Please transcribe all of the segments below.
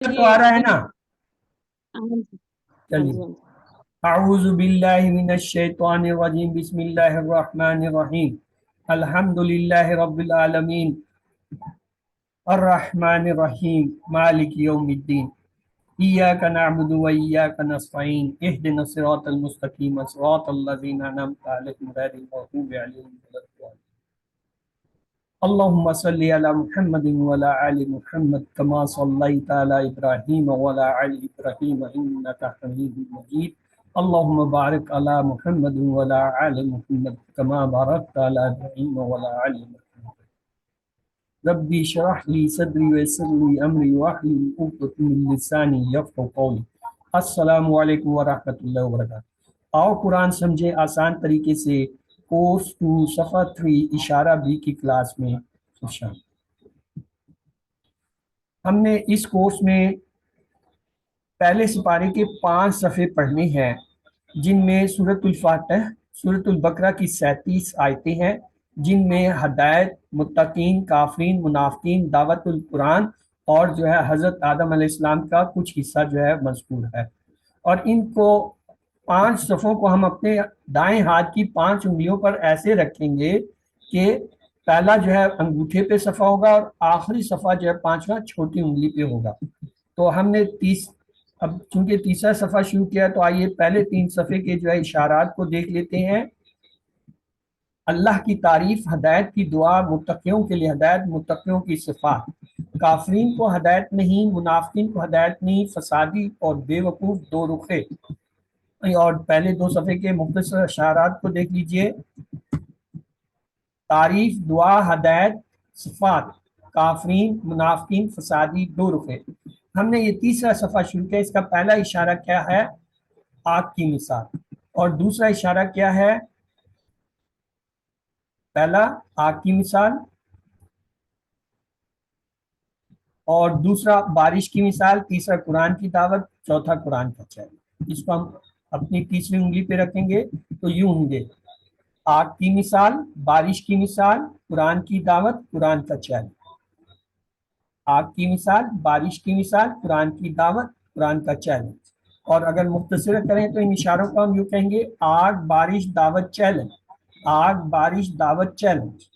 تو आ रहा है ना। हाँ जी। हाँ जी। चलिए। हाँ जी। अऊज़ु बिल्लाहि मिनश शैतानिर रजीम बिस्मिल्लाहिर रहमानिर रहीम अल्हम्दुलिल्लाहि रब्बिल आलमीन अर्रहमानिर रहीम मालिकि यौमिद्दीन इय्याका नअबुदु व इय्याका नस्तईन इहदिनस सिरातल मुस्तकीम सिरातल लज़ीना अनअमता अलैहिम गैरिल मग़दूबि अलैहिम वलद्दाल्लीन अल्लाहुम्मा सल्लि अला मुहम्मदिन व अला आलि मुहम्मद कमा सल्लैता अला इब्राहीम व अला आलि इब्राहीम इन्नका हमीदुम मजीद अल्लाहुम्मा बारिक अला मुहम्मदिन व अला आलि मुहम्मद कमा बारकता अला इब्राहीम व अला आलि इब्राहीम रब्बी इश्रह ली सदरी व यस्सिर ली अमरी वहलुल उक़दतम मिन लिसानी यफ़क़हू क़ौली। अस्सलामु अलैकुम व रहमतुल्लाहि व बरकातहू। आओ कुरान समझे आसान तरीके से कोर्स 2 सफ़ा 3 इशारा बी की क्लास में खुशामदीद। हमने इस कोर्स में पहले सिपारे के 5 सफ़े पढ़ने हैं, जिनमें सूरतुल फातिहा, सूरतुल बकरा की 37 आयतें हैं, जिनमें हदायत, मुत्तकीन, काफरीन, मुनाफिकीन, दावतुल कुरान और जो है हज़रत आदम अलैहिस्सलाम का कुछ हिस्सा जो है मज़कूर है। और इनको 5 सफ़ों को हम अपने दाएं हाथ की 5 उंगलियों पर ऐसे रखेंगे कि पहला जो है अंगूठे पे सफ़ा होगा और आखिरी सफ़ा जो है 5वां छोटी उंगली पे होगा। तो हमने अब चूंकि तीसरा सफ़ा शुरू किया तो आइए पहले 3 सफ़े के जो है इशारात को देख लेते हैं। अल्लाह की तारीफ, हदायत की दुआ, मुत्तकियों के लिए हदायत, मुत्तकियों की सिफात, काफरीन को हदायत नहीं, मुनाफिकीन को हदायत नहीं, फसादी और बेवकूफ़ दो रुखे। और पहले 2 सफ़े के मुख्तसर इशारात को देख लीजिए। तारीफ, दुआ, हदायत, सिफात, काफरीन, मुनाफिकीन, फसादी, दो रुखे। हमने ये तीसरा सफ़ा शुरू किया। इसका पहला इशारा क्या है? आग की मिसाल। और दूसरा इशारा क्या है? पहला आग की मिसाल और दूसरा बारिश की मिसाल, तीसरा कुरान की दावत, चौथा कुरान का चैलेंज। इसको हम अपनी तीसरी उंगली पे रखेंगे तो यूं होंगे: आग की मिसाल, बारिश की मिसाल, कुरान की दावत, कुरान का चैलेंज। आग की मिसाल, बारिश की मिसाल, कुरान की दावत, कुरान का चैलेंज। और अगर मुख्तसर करें तो इन इशारों को हम यूं कहेंगे: आग, बारिश, दावत, चैलेंज। आग, बारिश, दावत, चैलेंज।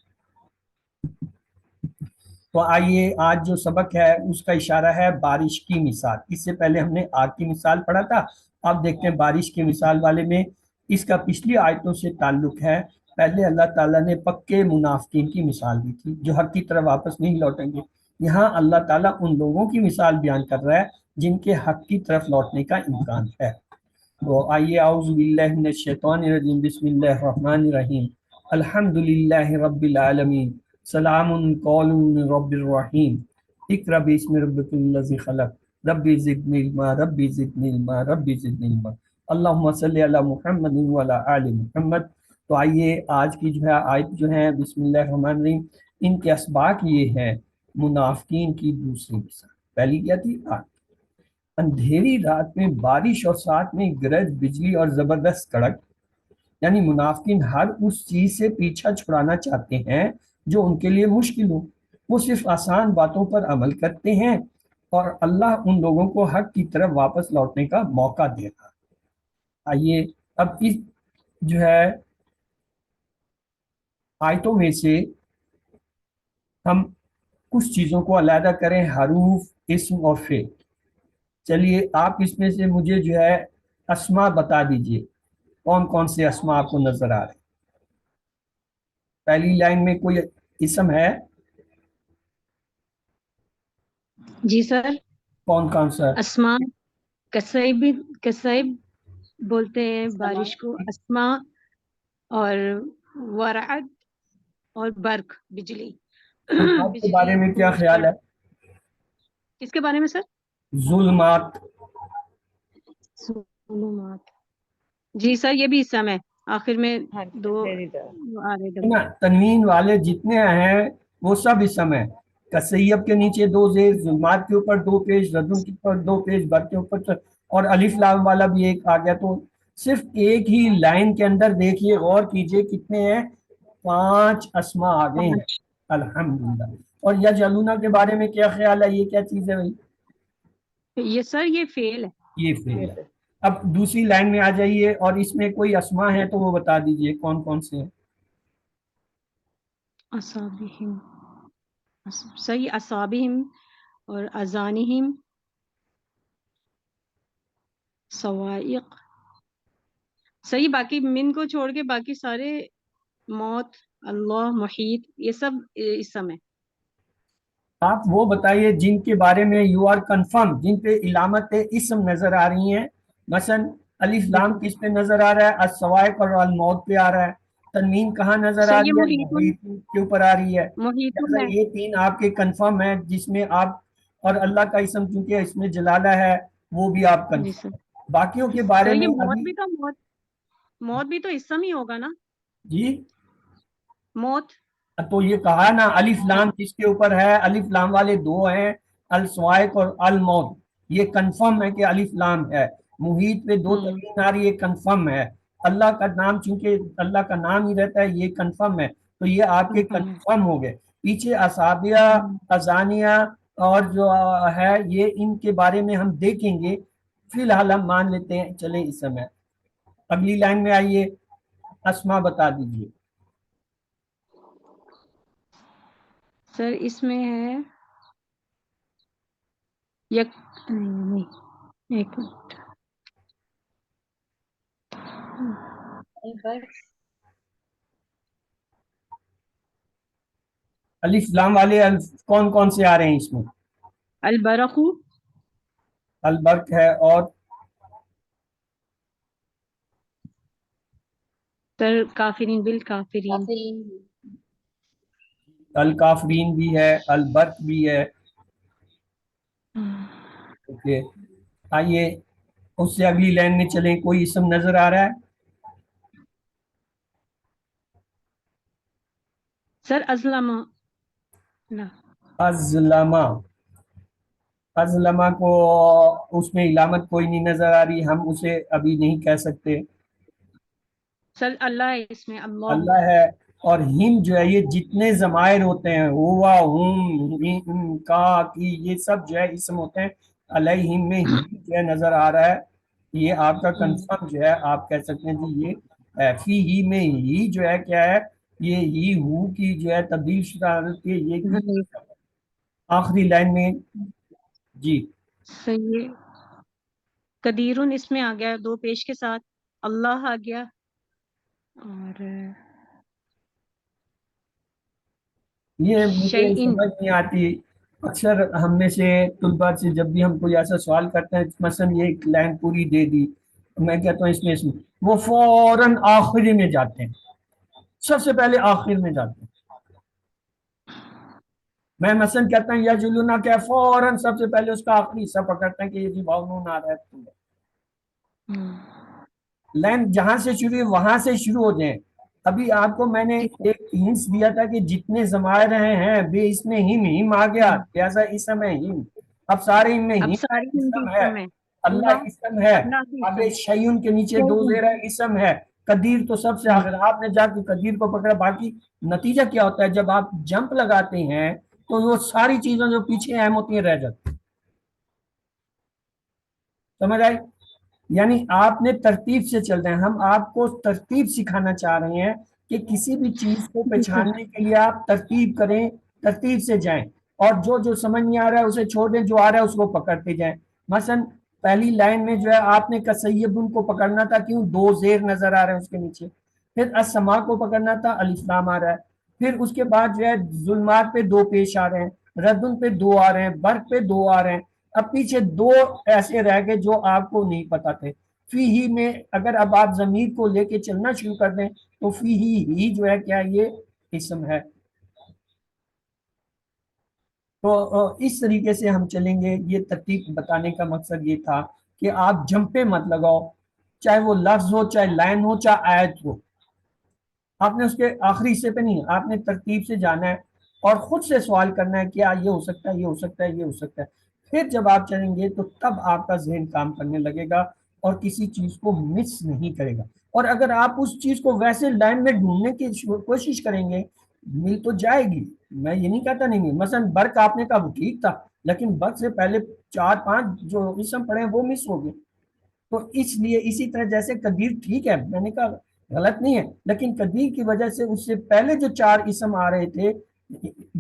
तो आइए, आज जो सबक है उसका इशारा है बारिश की मिसाल। इससे पहले हमने आग की मिसाल पढ़ा था, अब देखते हैं बारिश की मिसाल वाले में। इसका पिछली आयतों से ताल्लुक है। पहले अल्लाह ताला ने पक्के मुनाफिकीन की मिसाल दी थी जो हक की तरफ वापस नहीं लौटेंगे। यहाँ अल्लाह ताला उन लोगों की मिसाल बयान कर रहा है जिनके हक की तरफ लौटने का इम्कान है। तो आइए, आऊज़ु बिल्लाहि मिनश शैतानिर रजीम बिस्मिल्लाहिर रहमानिर रहीम अल्हम्दुलिल्लाहि रब्बिल आलमीन सलामुन कौलुम मिर रब्बिर रहीम इक़रा बिस्मि रब्बिकल लज़ी खलक़ रब्बि ज़िदनी इल्मा रब्बि ज़िदनी इल्मा रब्बि ज़िदनी इल्मा अल्लाहुम्मा सल्लि अला मुहम्मदिन व अला आलि मुहम्मद। तो आइए, आज की जो है आयत जो है बिस्मिल्लाहिर रहमानिर रहीम, इनके असबाक ये हैं: मुनाफिकीन की दूसरी मिसाल। पहली क्या थी? आग। अंधेरी रात में बारिश और साथ में गरज, बिजली और जबरदस्त कड़क। यानी मुनाफिकीन हर उस चीज से पीछा छुड़ाना चाहते हैं जो उनके लिए मुश्किल हो। वो सिर्फ आसान बातों पर अमल करते हैं और अल्लाह उन लोगों को हक की तरफ वापस लौटने का मौका दे रहा है। आइए, अब इस जो है आयतों में से हम कुछ चीजों को अलहदा करें: हरूफ, इस्म और फेल। चलिए, आप इसमें से मुझे जो है अस्मा बता दीजिए, कौन कौन से अस्मा आपको नजर आ रहे हैं। पहली लाइन में कोई इसम है? जी सर। कौन कौन सा? अस्मा, कसैब, कसैब बोलते हैं बारिश को, अस्मा और वराद और बर्क, बिजली। जुल्मात के बिजली बारे में क्या को ख्याल है? किसके बारे में सर? जुल्मात। सुलूमात। जी सर, ये भी इसम है, आखिर में हाँ दो जी, आ रहे है ना, दो। तनवीन वाले जितने हैं वो सब इसम है। कसैयब के नीचे 2 जेर, जुल्मात के ऊपर 2 पेज, रजुल के ऊपर 2 पेज, बर के ऊपर और अलिफ लाम वाला भी एक आ गया। तो सिर्फ एक ही लाइन के अंदर देखिए, गौर कीजिए, कितने हैं? 5 अस्मा आ गए हैं। पांच। अल्हम्दुलिल्लाह। और यजअलूना के बारे में क्या ख्याल है? ये क्या चीज है भाई? یہ سر یہ فیل ہے. یہ فعل ہے. اب دوسری لائن میں آ جائیے اور اس میں کوئی اسما ہے تو وہ بتا دیجئے کون کون سے ہیں. اصابہم. صحیح اصابہم اور اذانہم سوائق. صحیح باقی من کو چھوڑ کے باقی سارے موت اللہ محیط یہ سب اسم ہے. آپ وہ بتائیے جن کے بارے میں یو آر کنفرم، جن پہ علامت اسم نظر آ رہی ہیں. مثلا الف لام کس پہ نظر آ رہا ہے؟ السوائق اور الموت پہ آ رہا ہے. تنوین کہاں نظر آ صحیح رہی ہے؟ محیط محیط کے اوپر آ رہی ہے. محیط لہذا میں. یہ تین آپ کے کنفرم ہیں جس میں آپ، اور اللہ کا اسم چونکہ اس میں جلالہ ہے وہ بھی آپ جی کنفرم. سر. باقیوں کے بارے سر میں یہ موت ابھی بھی تو موت بھی تو اسم ہی ہوگا نا. جی موت. تو یہ کہا نا الف لام کس کے اوپر ہے؟ الف لام والے دو ہیں، السوائق اور الموت. یہ کنفرم ہے کہ الف لام ہے. محیط پہ دو تنوین آ رہی ہے، کنفرم ہے. اللہ کا نام چونکہ اللہ کا نام ہی رہتا ہے یہ کنفرم ہے. تو یہ آپ کے کنفرم ہو گئے. پیچھے اصابیہ، ازانیہ اور جو ہے یہ ان کے بارے میں ہم دیکھیں گے. فی الحال ہم مان لیتے ہیں چلیں اس سمے. اگلی لائن میں آئیے، اسما بتا دیجئے. سر اس میں ہے نہیں ایک منٹ. الف لام والے کون کون سے آ رہے ہیں اس میں؟ البرق. البرق ہے، اور سر کافرین بالکافرین. الکافرین بھی ہے، البرق بھی ہے. اوکے آئیے اس سے اگلی لائن میں چلیں. کوئی اسم نظر آ رہا ہے؟ سر ازلم. ازلما. ازلما کو اس میں علامت کوئی نہیں نظر آ رہی، ہم اسے ابھی نہیں کہہ سکتے. سر اللہ ہے اس میں اللہ. اللہ ہے. اور ہم جو ہے یہ جتنے ضمائر ہوتے ہیں، ہوا، ہم، کا، کی، یہ سب جو ہے اسم ہوتے ہیں. علیہم میں ہی جو ہے نظر آ رہا ہے. یہ آپ کا کنفرم جو ہے آپ کہہ سکتے ہیں جی یہ ہے. فی ہی میں ہی جو ہے کیا ہے؟ یہ ہی ہو کی جو ہے تبدیل شدہ حالت کی یہ کی آخری لائن میں. جی صحیح. قدیرن اس میں آ گیا دو پیش کے ساتھ، اللہ آ گیا. اور یہ مجھے شیئن. سمجھ نہیں آتی. اکثر ہم میں سے طلباء سے جب بھی ہم کوئی ایسا سوال کرتے ہیں، مثلا یہ لائن پوری دے دی، میں کہتا ہوں اس میں وہ فوراً آخری میں جاتے ہیں، سب سے پہلے آخر میں جاتے ہیں. میں مثلا کہتا ہوں یا جلونا کیا، فوراً سب سے پہلے اس کا آخری حصہ پکڑتے ہیں کہ یہ جی باؤنون آ رہا ہے. لائن جہاں سے شروع ہے وہاں سے شروع ہو جائیں. ابھی آپ کو میں نے ایک ہنس دیا تھا کہ جتنے ضمائر رہے ہیں بے اس میں ہم آ گیا، لہذا اسم ہے ہم. اب سارے ان میں اب ہم ساری ہندی اسم ہے. اسم ہے. اللہ اسم ہے. اللہ کی اب اسم. شیون کے نیچے دو زیر ہے، اسم ہے. قدیر تو سب سے آخر، آپ نے جا کے قدیر کو پکڑا. باقی نتیجہ کیا ہوتا ہے جب آپ جمپ لگاتے ہیں تو وہ ساری چیزیں جو پیچھے اہم ہوتی ہیں رہ جاتی. سمجھ آئی؟ یعنی آپ نے ترتیب سے چل رہے ہیں. ہم آپ کو ترتیب سکھانا چاہ رہے ہیں کہ کسی بھی چیز کو پہچاننے کے لیے آپ ترتیب کریں، ترتیب سے جائیں، اور جو جو سمجھ نہیں آ رہا ہے اسے چھوڑ دیں، جو آ رہا ہے اس کو پکڑتے جائیں. مثلا پہلی لائن میں جو ہے آپ نے کسیبن کو پکڑنا تھا، کیوں؟ دو زیر نظر آ رہے ہیں اس کے نیچے. پھر السما کو پکڑنا تھا، الف لام آ رہا ہے. پھر اس کے بعد جو ہے ظلمات پہ دو پیش آ رہے ہیں، ردن پہ دو آ رہے ہیں، برق پہ دو آ رہے ہیں. اب پیچھے دو ایسے رہ گئے جو آپ کو نہیں پتا تھے. فی ہی میں اگر اب آپ ضمیر کو لے کے چلنا شروع کر دیں تو فی ہی جو ہے کیا یہ اسم ہے. تو اس طریقے سے ہم چلیں گے. یہ ترتیب بتانے کا مقصد یہ تھا کہ آپ جمپے مت لگاؤ، چاہے وہ لفظ ہو، چاہے لائن ہو، چاہے آیت ہو. آپ نے اس کے آخری حصے پہ نہیں، آپ نے ترتیب سے جانا ہے اور خود سے سوال کرنا ہے کیا یہ ہو سکتا ہے، یہ ہو سکتا ہے، یہ ہو سکتا ہے. پھر جب آپ چلیں گے تو تب آپ کا ذہن کام کرنے لگے گا اور کسی چیز کو مس نہیں کرے گا. اور اگر آپ اس چیز کو ویسے لائن میں ڈھونڈنے کی کوشش کریں گے مل تو جائے گی، میں یہ نہیں کہتا نہیں مل. مثلا برق آپ نے کہا وہ ٹھیک تھا، لیکن بر سے پہلے 4-5 جو اسم پڑھے ہیں وہ مس ہو گئے. تو اس لیے اسی طرح جیسے قدیر ٹھیک ہے، میں نے کہا غلط نہیں ہے، لیکن قدیر کی وجہ سے اس سے پہلے جو 4 اسم آ رہے تھے،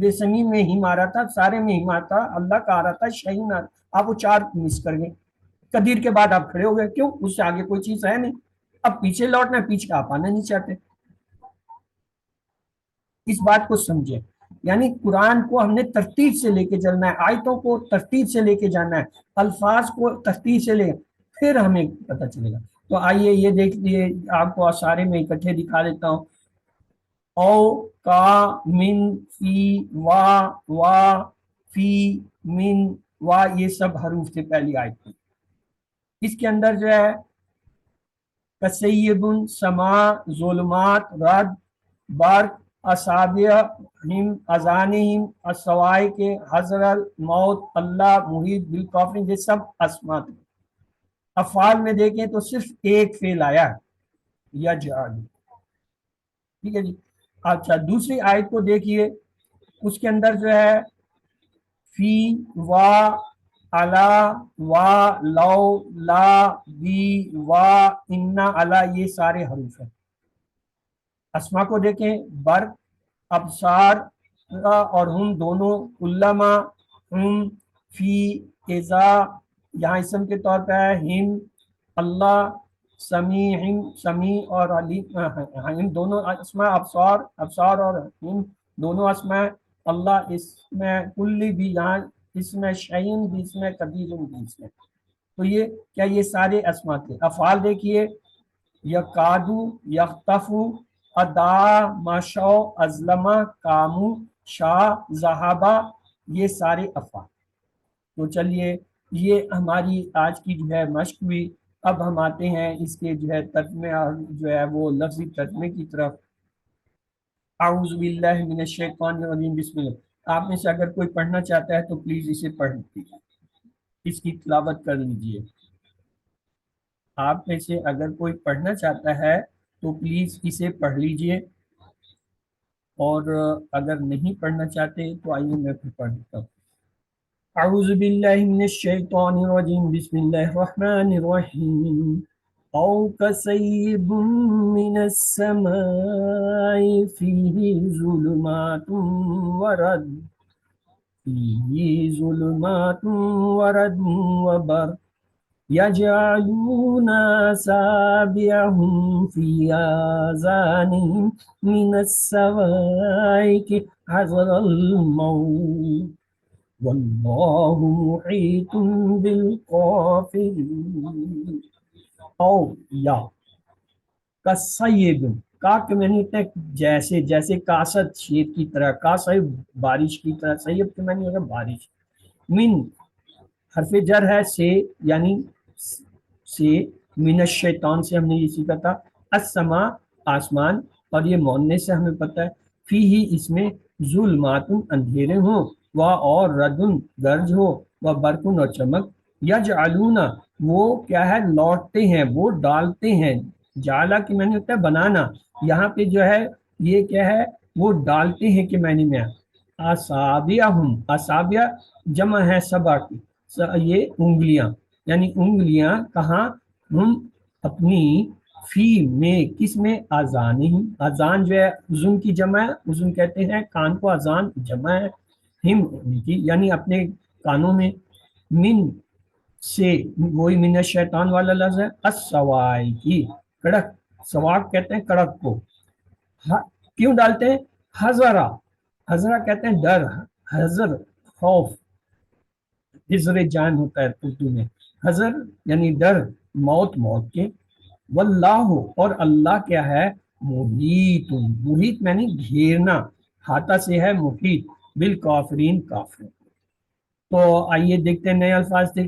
بے سمی میں ہیم آ رہا تھا، سارے میں ہیم آتا، اللہ کا آ رہا تھا، شہین آ رہا، آپ وہ 4 مس کر گئے. قدیر کے بعد آپ کھڑے ہو گئے، کیوں؟ اس سے آگے کوئی چیز ہے نہیں، اب پیچھے لوٹنا ہے، پیچھے آپ آنا نہیں چاہتے. اس بات کو سمجھے، یعنی قرآن کو ہم نے ترتیب سے لے کے چلنا ہے، آیتوں کو ترتیب سے لے کے جانا ہے، الفاظ کو ترتیب سے لے، پھر ہمیں پتہ چلے گا. تو آئیے یہ دیکھ لیے، آپ کو سارے میں اکٹھے دکھا دیتا ہوں. او، کا، من، فی، وا، فی، من، وا، یہ سب حروف تھے پہلی آیت میں. اس کے اندر جو ہے کسیب، سما، ظلمات، رد، برق، اصابع، ہم، اذانہم، السوائے کے، حضر، موت، اللہ، محیط بالکافرین، یہ سب اسماء تھے. افعال میں دیکھیں تو صرف ایک فعل آیا ہے، یجعل. ٹھیک ہے جی. اچھا دوسری آیت کو دیکھیے، اس کے اندر جو ہے فی، وا، علا، وا، لو، لا، بی، وا، انا، علا، یہ سارے حروف ہیں. اسما کو دیکھیں، بر، ابصار اور ہم دونوں، علما، ہم، فی، اذا، یہاں اسم کے طور پہ ہے، ہم، اللہ، سمیع، سمیع اور علیم، ہم دونوں اسما، ابصار اور ہم دونوں اسما. اللہ اس میں کلی بھی، یہاں اس میں شعین بھی، اس میں قدیر بھی اس میں. تو یہ کیا یہ سارے اسما تھے. افعال دیکھیے، یکادو، یختفو، ادا، ماشو، ازلمہ، کامو، شاہ، زہابہ، یہ سارے افعال. تو چلیے یہ ہماری آج کی جو ہے مشق ہوئی. اب ہم آتے ہیں اس کے جو ہے ترجمے اور جو ہے وہ لفظی ترجمے کی طرف. اعوذ باللہ من الشیطان الرجیم، بسم اللہ. آپ میں سے اگر کوئی پڑھنا چاہتا ہے تو پلیز اسے پڑھ لیجیے، اس کی تلاوت کر لیجیے. آپ میں سے اگر کوئی پڑھنا چاہتا ہے تو پلیز اسے پڑھ لیجیے، اور اگر نہیں پڑھنا چاہتے تو آئیے میں پھر پڑھ لیتا ہوں. اعوذ باللہ من الشیطان الرجیم، بسم اللہ الرحمن الرحیم. او کصیب من السماء فیہ ظلمات ورد، فیہ ظلمات ورد وبرق، يجعلون أصابعهم في آذانهم من الصواعق حذر الموت والله محيط بالكافرين. او یا کسیب، کا کے معنی ہوتا ہے جیسے، جیسے کاسد شیر کی طرح، کاسب بارش کی طرح، سیب کے معنی ہوگا بارش. من حرف جر ہے سے، یعنی سے، من الشیطان سے ہم نے یہ سیکھا تھا، السما آسمان، اور یہ موننے سے ہمیں پتہ ہے، فی ہی اس میں ظلمات اندھیرے ہوں، و اور ردن گرج ہو، و برقن اور چمک، یجعلون وہ کیا ہے لوٹتے ہیں، وہ ڈالتے ہیں. جعلہ کی معنی ہوتا ہے بنانا، یہاں پہ جو ہے یہ کیا ہے وہ ڈالتے ہیں کہ معنی میں. اصابعہم، اصابع جمع ہے سبع کی، یہ انگلیاں، یعنی انگلیاں کہاں، ہم اپنی، فی میں، کس میں، اذان ہی، اذان جو ہے اذن کی جمع ہے، اذن کہتے ہیں کان کو، اذان جمع ہے، ہم کی یعنی اپنے کانوں میں. من سے وہی من الشیطان والا لفظ ہے، السوائی کی، کڑک، سواق کہتے ہیں کڑک کو. کیوں ڈالتے ہیں؟ حذرا، حذرا کہتے ہیں ڈر، حذر خوف، حذر جان ہوتا ہے اردو میں، حذر یعنی ڈر، موت، موت کے. واللہ اور اللہ کیا ہے، محیط، محیط یعنی گھیرنا، ہاتھا سے ہے محیط، بالکافرین کافر. تو آئیے دیکھتے ہیں نئے الفاظ تھے.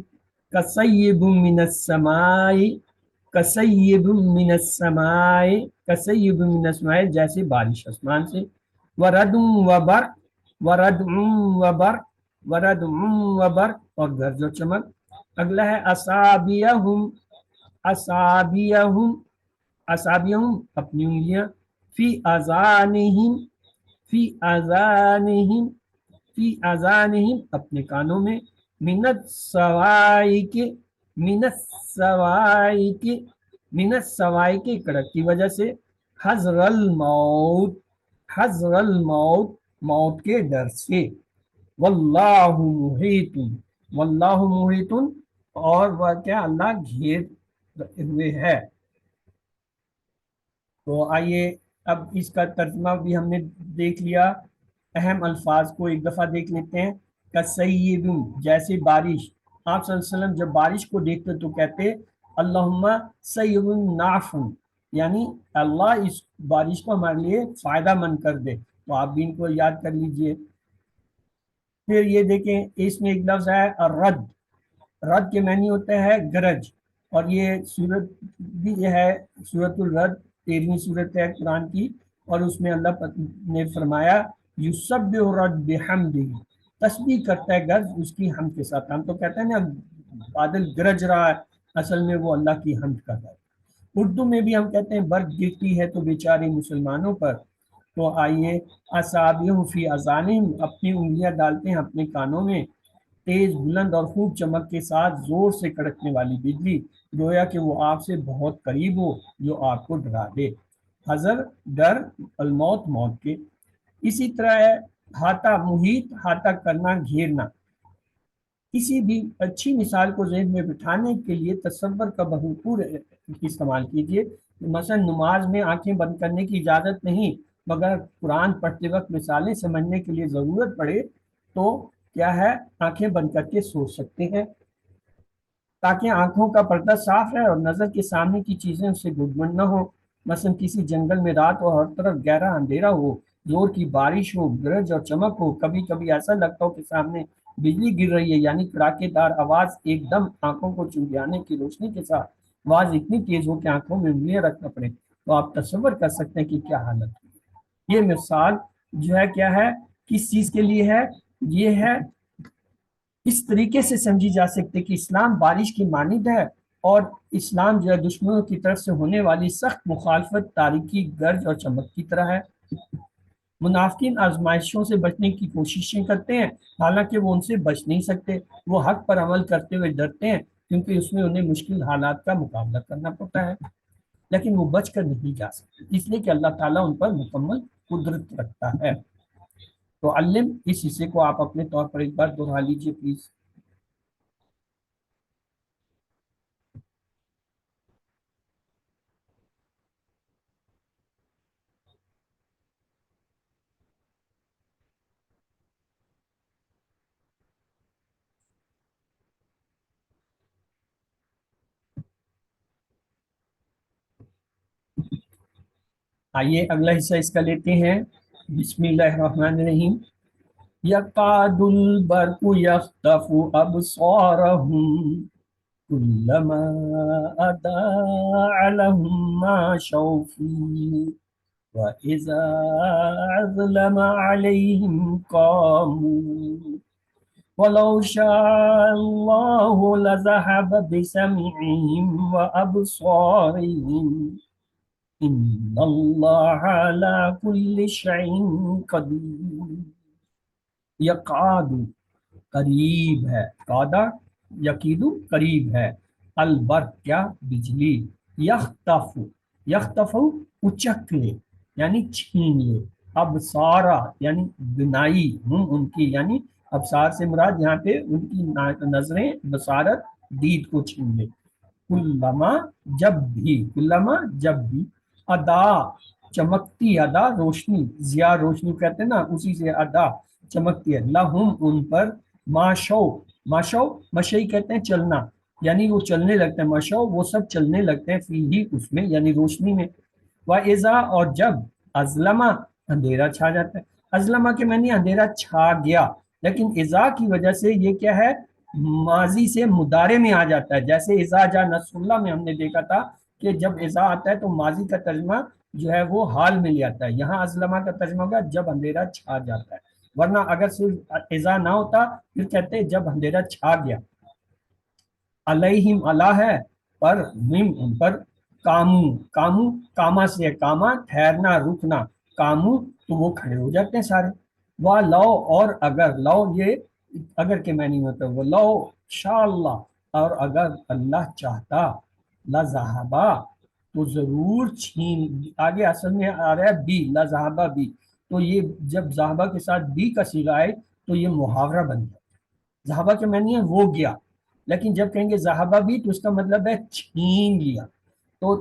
کسیب من السماء، کسیب من السماء، کسیب من السماء جیسے بارش آسمان سے، ورد و برق، ورد و برق، ورد و برق اور گرج و چمک. اگلا ہے اصابعہم، اصابعہم، اصابعہم اپنی انگلیاں، فی اذانہم، فی اذانہم फी अज़ानिहिम अपने कानों में, मिनत सवाइक मिनत सवाइक मिनत सवाइक कड़क की वजह से, हज़रल मौत हज़रल मौत मौत के डर से, वल्लाहु मुहीतुन वल्लाहु मुहीतुन और वह क्या अल्लाह घेर हुए है। तो आइए अब इसका तर्जुमा भी हमने देख लिया, अहम अल्फाज को एक दफ़ा देख लेते हैं। कसय्यिबुन जैसे बारिश, आप सल्लल्लाहु अलैहि वसल्लम जब बारिश को देखते तो कहते अल्लाहुम्मा सय्यिबुन नाफुन, यानी अल्लाह इस बारिश को हमारे लिए फ़ायदा मंद कर दे। तो आप भी इनको याद कर लीजिए। फिर ये देखें, इसमें एक लफ्ज़ है रद, रद के मानी होता है गरज, और ये सूरत भी है सूरतुल रद, 13वीं सूरत है कुरान की, और उसमें अल्लाह ने फरमाया युसब्बिहु रद बिहम्दिही, तस्बीह करता है गरज उसकी हमद के साथ। हम तो कहते हैं ना बादल गरज रहा है, असल में वो अल्लाह की हमद कर रहा है। उर्दू में भी हम कहते हैं बर्फ गिरती है तो बेचारे मुसलमानों पर। तो आइए, असाबिहु फी अज़ानिहिम अपनी उंगलियां डालते हैं अपने कानों में, तेज बुलंद और खूब चमक के साथ जोर से कड़कने वाली बिजली, गोया कि वो आपसे बहुत करीब हो जो आपको डरा दे। हजर डर, अलमौत मौत के। इसी तरह है हाथा मुहीत, हाथा करना घेरना। किसी भी अच्छी मिसाल को ज़हन में बिठाने के लिए तसव्वुर का भरपूर इस्तेमाल कीजिए। मसलन नमाज में आंखें बंद करने की इजाज़त नहीं, मगर कुरान पढ़ते वक्त मिसालें समझने के लिए ज़रूरत पड़े तो क्या है, आंखें बंद करके सोच सकते हैं, ताकि आंखों का पर्दा साफ रहे और नज़र के सामने की चीज़ें उससे गुडमुड़ न हो। मसलन किसी जंगल में रात हो, हर तरफ गहरा अंधेरा हो, जोर की बारिश हो, गरज और चमक हो, कभी कभी ऐसा लगता हो कि सामने बिजली गिर रही है, यानी कड़ाकेदार आवाज़ एकदम आंखों को चुंधियाने की रोशनी के साथ, आवाज़ इतनी तेज हो कि आंखों में उंगलियां रखना पड़े, तो आप तसव्वुर कर सकते हैं कि क्या हालत है। ये मिसाल जो है क्या है, किस चीज़ के लिए है, ये है इस तरीके से समझी जा सकती है कि इस्लाम बारिश की मानिंद है, और इस्लाम जो है दुश्मनों की तरफ से होने वाली सख्त मुखालफत तारीकी गर्ज और चमक की तरह है। मुनाफिकीन आजमाइशों से बचने की कोशिशें करते हैं, हालांकि वो उनसे बच नहीं सकते। वो हक पर अमल करते हुए डरते हैं क्योंकि उसमें उन्हें मुश्किल हालात का मुकाबला करना पड़ता है, लेकिन वो बच कर नहीं जा सकते, इसलिए कि अल्लाह ताला उन पर मुकम्मल कुदरत रखता है। तो अल्लिम, इस हिस्से को आप अपने तौर पर एक बार दोहरा लीजिए प्लीज। आइए अगला हिस्सा इसका लेते हैं। बिस्मिल्लाहिर्रहमानिर्रहीम। यकादुल बरकु यख्तफु अबसारहुम कुल्लमा अदाअ लहुम मा शौफी व इज़ा अज़लम अलैहिम कामू वलौ शाअल्लाहु लज़हब बिसमइहिम व अबसारिहिम इन्नल्लाह अला कुल्लि शैइन कदीर। यकादु करीब है, कादा यकीदु करीब है, अलबर क्या बिजली, यख्तफु यख्तफु उचक ले यानी छीन ले, अब सारा यानी बिनाई हम उनकी, यानी अबसार से मुराद यहाँ पे उनकी नजरें, बसारत दीद को छीन ले। कुल्लमा जब भी, कुल्लमा जब भी, अदा चमकती, अदा रोशनी, जिया रोशनी कहते हैं ना, उसी से अदा चमकती है, लहुम उन पर, माशो माशो मशई कहते हैं चलना, यानी वो चलने लगते हैं, माशो वो सब चलने लगते हैं, फी ही उसमें यानी रोशनी में। व इज़ा और जब, अजलमा अंधेरा छा जाता है, अजलमा के मानी अंधेरा छा गया, लेकिन इज़ा की वजह से ये क्या है, माजी से मुदारे में आ जाता है। जैसे इज़ा जा नसरुल्लाह में हमने देखा था कि जब इज़ा आता है तो माजी का तर्जमा जो है वो हाल में ले आता है, यहाँ अजलमा का तर्जमा होगा जब अंधेरा छा जाता है, वरना अगर सिर्फ इज़ा ना होता फिर कहते जब अंधेरा छा गया। अलैहिम अला है, पर हिम उन पर, कामू कामू कामा से, कामा ठहरना रुकना, कामू तो वो खड़े हो जाते हैं सारे, वा लो, और अगर, लो ये अगर के मعنی होता है, वो लो शाअल्लाह, और अगर अल्लाह चाहता, ला ज़हाबा, तो जरूर छीन, आगे असल में आ रहा है बी, ला ज़हाबा बी, तो ये जब ज़हाबा के साथ बी का सिगा आए तो ये मुहावरा बन गया। ज़हाबा के मعنی है वो गया, लेकिन जब कहेंगे ज़हाबा भी तो उसका मतलब है छीन लिया। तो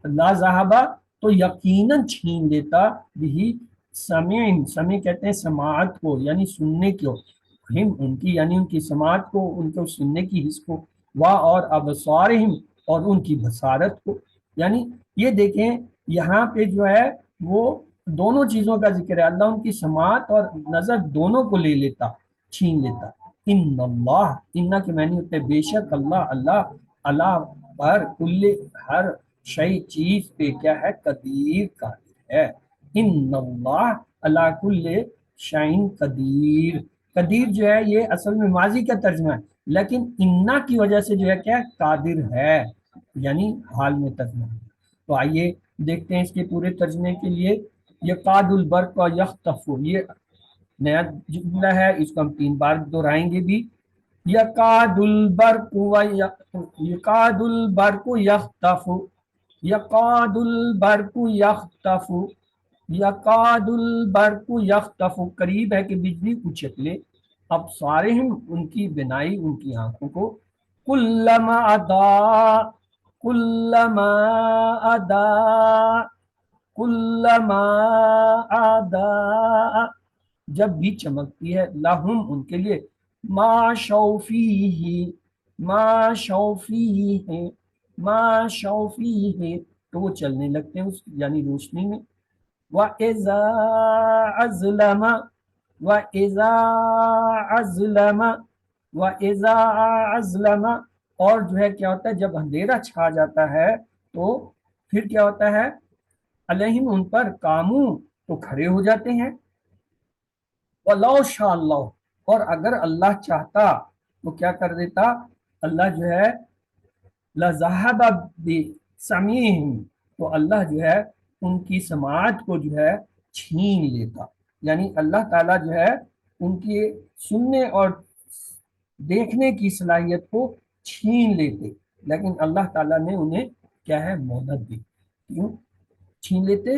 ला ज़हाबा तो यकीनन छीन लेता भी, समीन, समी कहते हैं समाअत को, यानी सुनने को, हिम उनकी, यानी उनकी समाअत को, उनको सुनने की हिस्स को, वाह और अबसारहिम, और उनकी बसारत को। यानी ये देखें यहाँ पे जो है वो दोनों चीजों का जिक्र है, अल्लाह उनकी समाअत और नजर दोनों को ले लेता, छीन लेता। इन्नल्लाह, इन्ना के मानी होते हैं बेशक अल्लाह, अल्लाह अल्लाह पर, कुल्ले हर शई चीज पे क्या है, कदीर का है। इन्नल्लाह अला कुल्ले शाइन कदीर, कदीर जो है ये असल में माजी का तर्जमा है, लेकिन इन्ना की वजह से जो है क्या है, कादिर है, यानी हाल में तर्जमा है। तो आइए देखते हैं इसके पूरे तर्जमे के लिए। ये कादुल बर्क व यख्तफु, ये नया जुमला है, इसको हम 3 बार दोहराएंगे भी। यकादुल बर्कु व यकादुल बर्कु यख्तफु, यकादुल बर्कु यख्तफु, यकादुल बर्कु यख्तफु, करीब है कि बिजली उछले, अब सारे हम उनकी बिनाई, उनकी आंखों को, कुल्लमा अदा, कुल्लमा अदा, कुल्लमा अदा, जब भी चमकती है, लहुम उनके लिए, मा शौफी ही, मा शौफी है, मा शौफी है, तो वो चलने लगते हैं उस यानी रोशनी में। व इज़ा अज़लमा, व इज़ा अज़लमा, व इज़ा अज़लमा, और जो है क्या होता है जब अंधेरा छा जाता है तो फिर क्या होता है, अलैहिम उन पर, कामू तो खड़े हो जाते हैं, वलौ शाअल्लाह, और अगर अल्लाह चाहता तो क्या कर देता, अल्लाह जो है, लज़हबा बिसमीहिम, तो अल्लाह जो है उनकी समाअत को जो है छीन लेता, यानी अल्लाह ताला जो है उनकी सुनने और देखने की सलाहियत को छीन लेते, लेकिन अल्लाह ताला ने उन्हें क्या है, मोहलत दी। क्यों छीन लेते,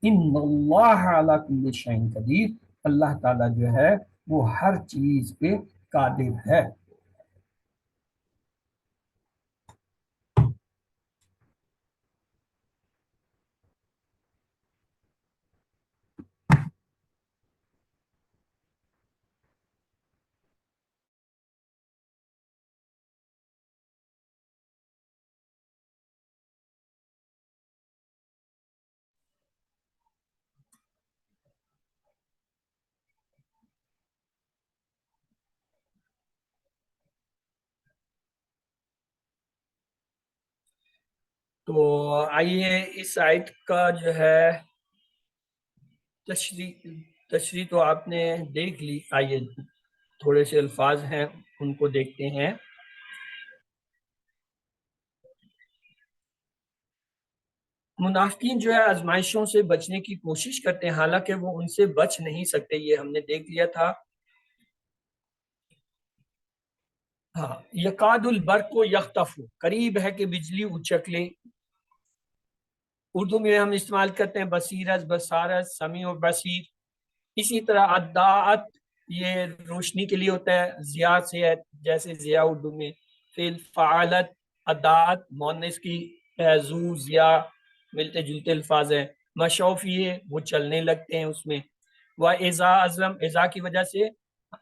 इन्नल्लाह अला कुल्ली शैइन कदीर, अल्लाह ताला जो है वो हर चीज पे कादिर है। तो आइए इस आयत का जो है तशरी, तशरी तो आपने देख ली, आइए थोड़े से अल्फाज हैं उनको देखते हैं। मुनाफिकीन जो है आजमाइशों से बचने की कोशिश करते हैं, हालांकि वो उनसे बच नहीं सकते, ये हमने देख लिया था। हाँ, यकादुल बर्क को यख्तफु, करीब है कि बिजली उचक ले। उर्दू में हम इस्तेमाल करते हैं बसीरत, बसारत, समी और बसीर। इसी तरह अद्दात, ये रोशनी के लिए होता है, जिया से है, जैसे जिया उर्दू में। फिर फ़ालत, अदात मोनस की, जू जिया मिलते जुलते अल्फाज हैं। मशौफ़ी है, वो चलने लगते हैं उसमें। व इज़ा अज़लम, इज़ा की वजह से,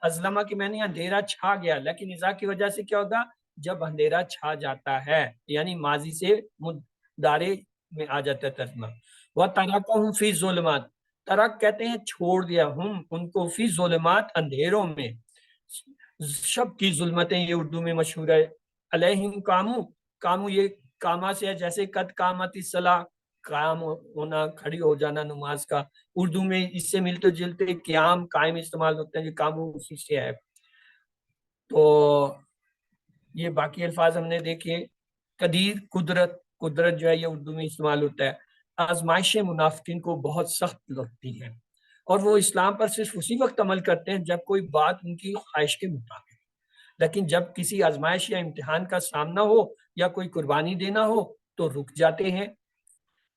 अज़लमा की मैंने अंधेरा छा गया, लेकिन इज़ा की वजह से क्या होगा, जब अंधेरा छा जाता है, यानी माजी से मुदारे में आ जाता है तर्जमा। व तराकहुम फी ज़ुलमात, तरक कहते हैं छोड़ दिया, हम उनको, फी ज़ुलमात अंधेरों में, शब की जुल्मतें ये उर्दू में मशहूर है। अलैहिम कामू, कामू ये कामा से है, जैसे कद कामती सला, कायम होना, खड़ी हो जाना नमाज का। उर्दू में इससे मिलते जुलते क्याम, कायम इस्तेमाल होते हैं, जो कामू उसी से है। तो ये बाकी अल्फाज हमने देखे। कदीर कुदरत, कुदरत जो है ये उर्दू में इस्तेमाल होता है। आजमाइशें मुनाफिकीन को बहुत सख्त लगती हैं, اور وہ اسلام پر صرف اسی وقت عمل کرتے ہیں جب کوئی بات ان کی خواہش کے مطابق، لیکن جب کسی آزمائش یا امتحان کا سامنا ہو یا کوئی قربانی دینا ہو تو رک جاتے ہیں۔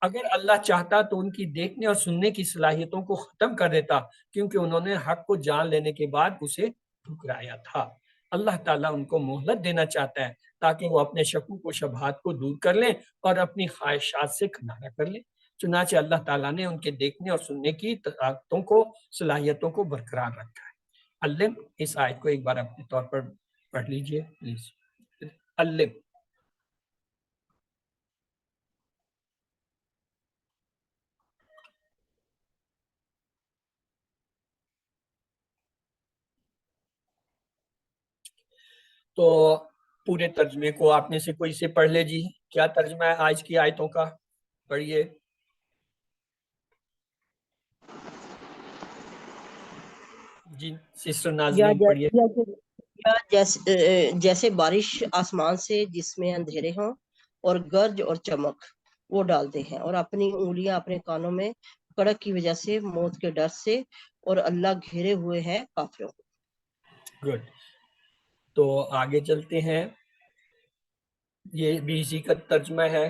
اگر اللہ چاہتا تو ان کی دیکھنے اور سننے کی صلاحیتوں کو ختم کر دیتا، کیونکہ انہوں نے حق کو جان لینے کے بعد اسے ٹھکرایا تھا۔ اللہ تعالیٰ ان کو مہلت دینا چاہتا ہے تاکہ وہ اپنے شکوک و شبہات کو دور کر لیں اور اپنی خواہشات سے کنارہ کر لیں۔ چنانچہ اللہ تعالیٰ نے ان کے دیکھنے اور سننے کی طاقتوں کو، صلاحیتوں کو برقرار رکھا ہے۔ علم، اس آیت کو ایک بار اپنے طور پر پڑھ لیجئے پلیز۔ علم، تو پورے ترجمے کو آپ میں سے کوئی سے پڑھ لے جی۔ کیا ترجمہ ہے آج کی آیتوں کا؟ پڑھیے جی، سسٹر نازنین پڑھیے۔ جیسے بارش آسمان سے جس میں اندھیرے ہوں اور گرج اور چمک وہ ڈالتے ہیں، اور اپنی انگلیاں اپنے کانوں میں کڑک کی وجہ سے، موت کے ڈر سے، اور اللہ گھیرے ہوئے ہیں کافروں کو۔ گڈ، تو آگے چلتے ہیں۔ یہ بھی اسی کا ترجمہ ہے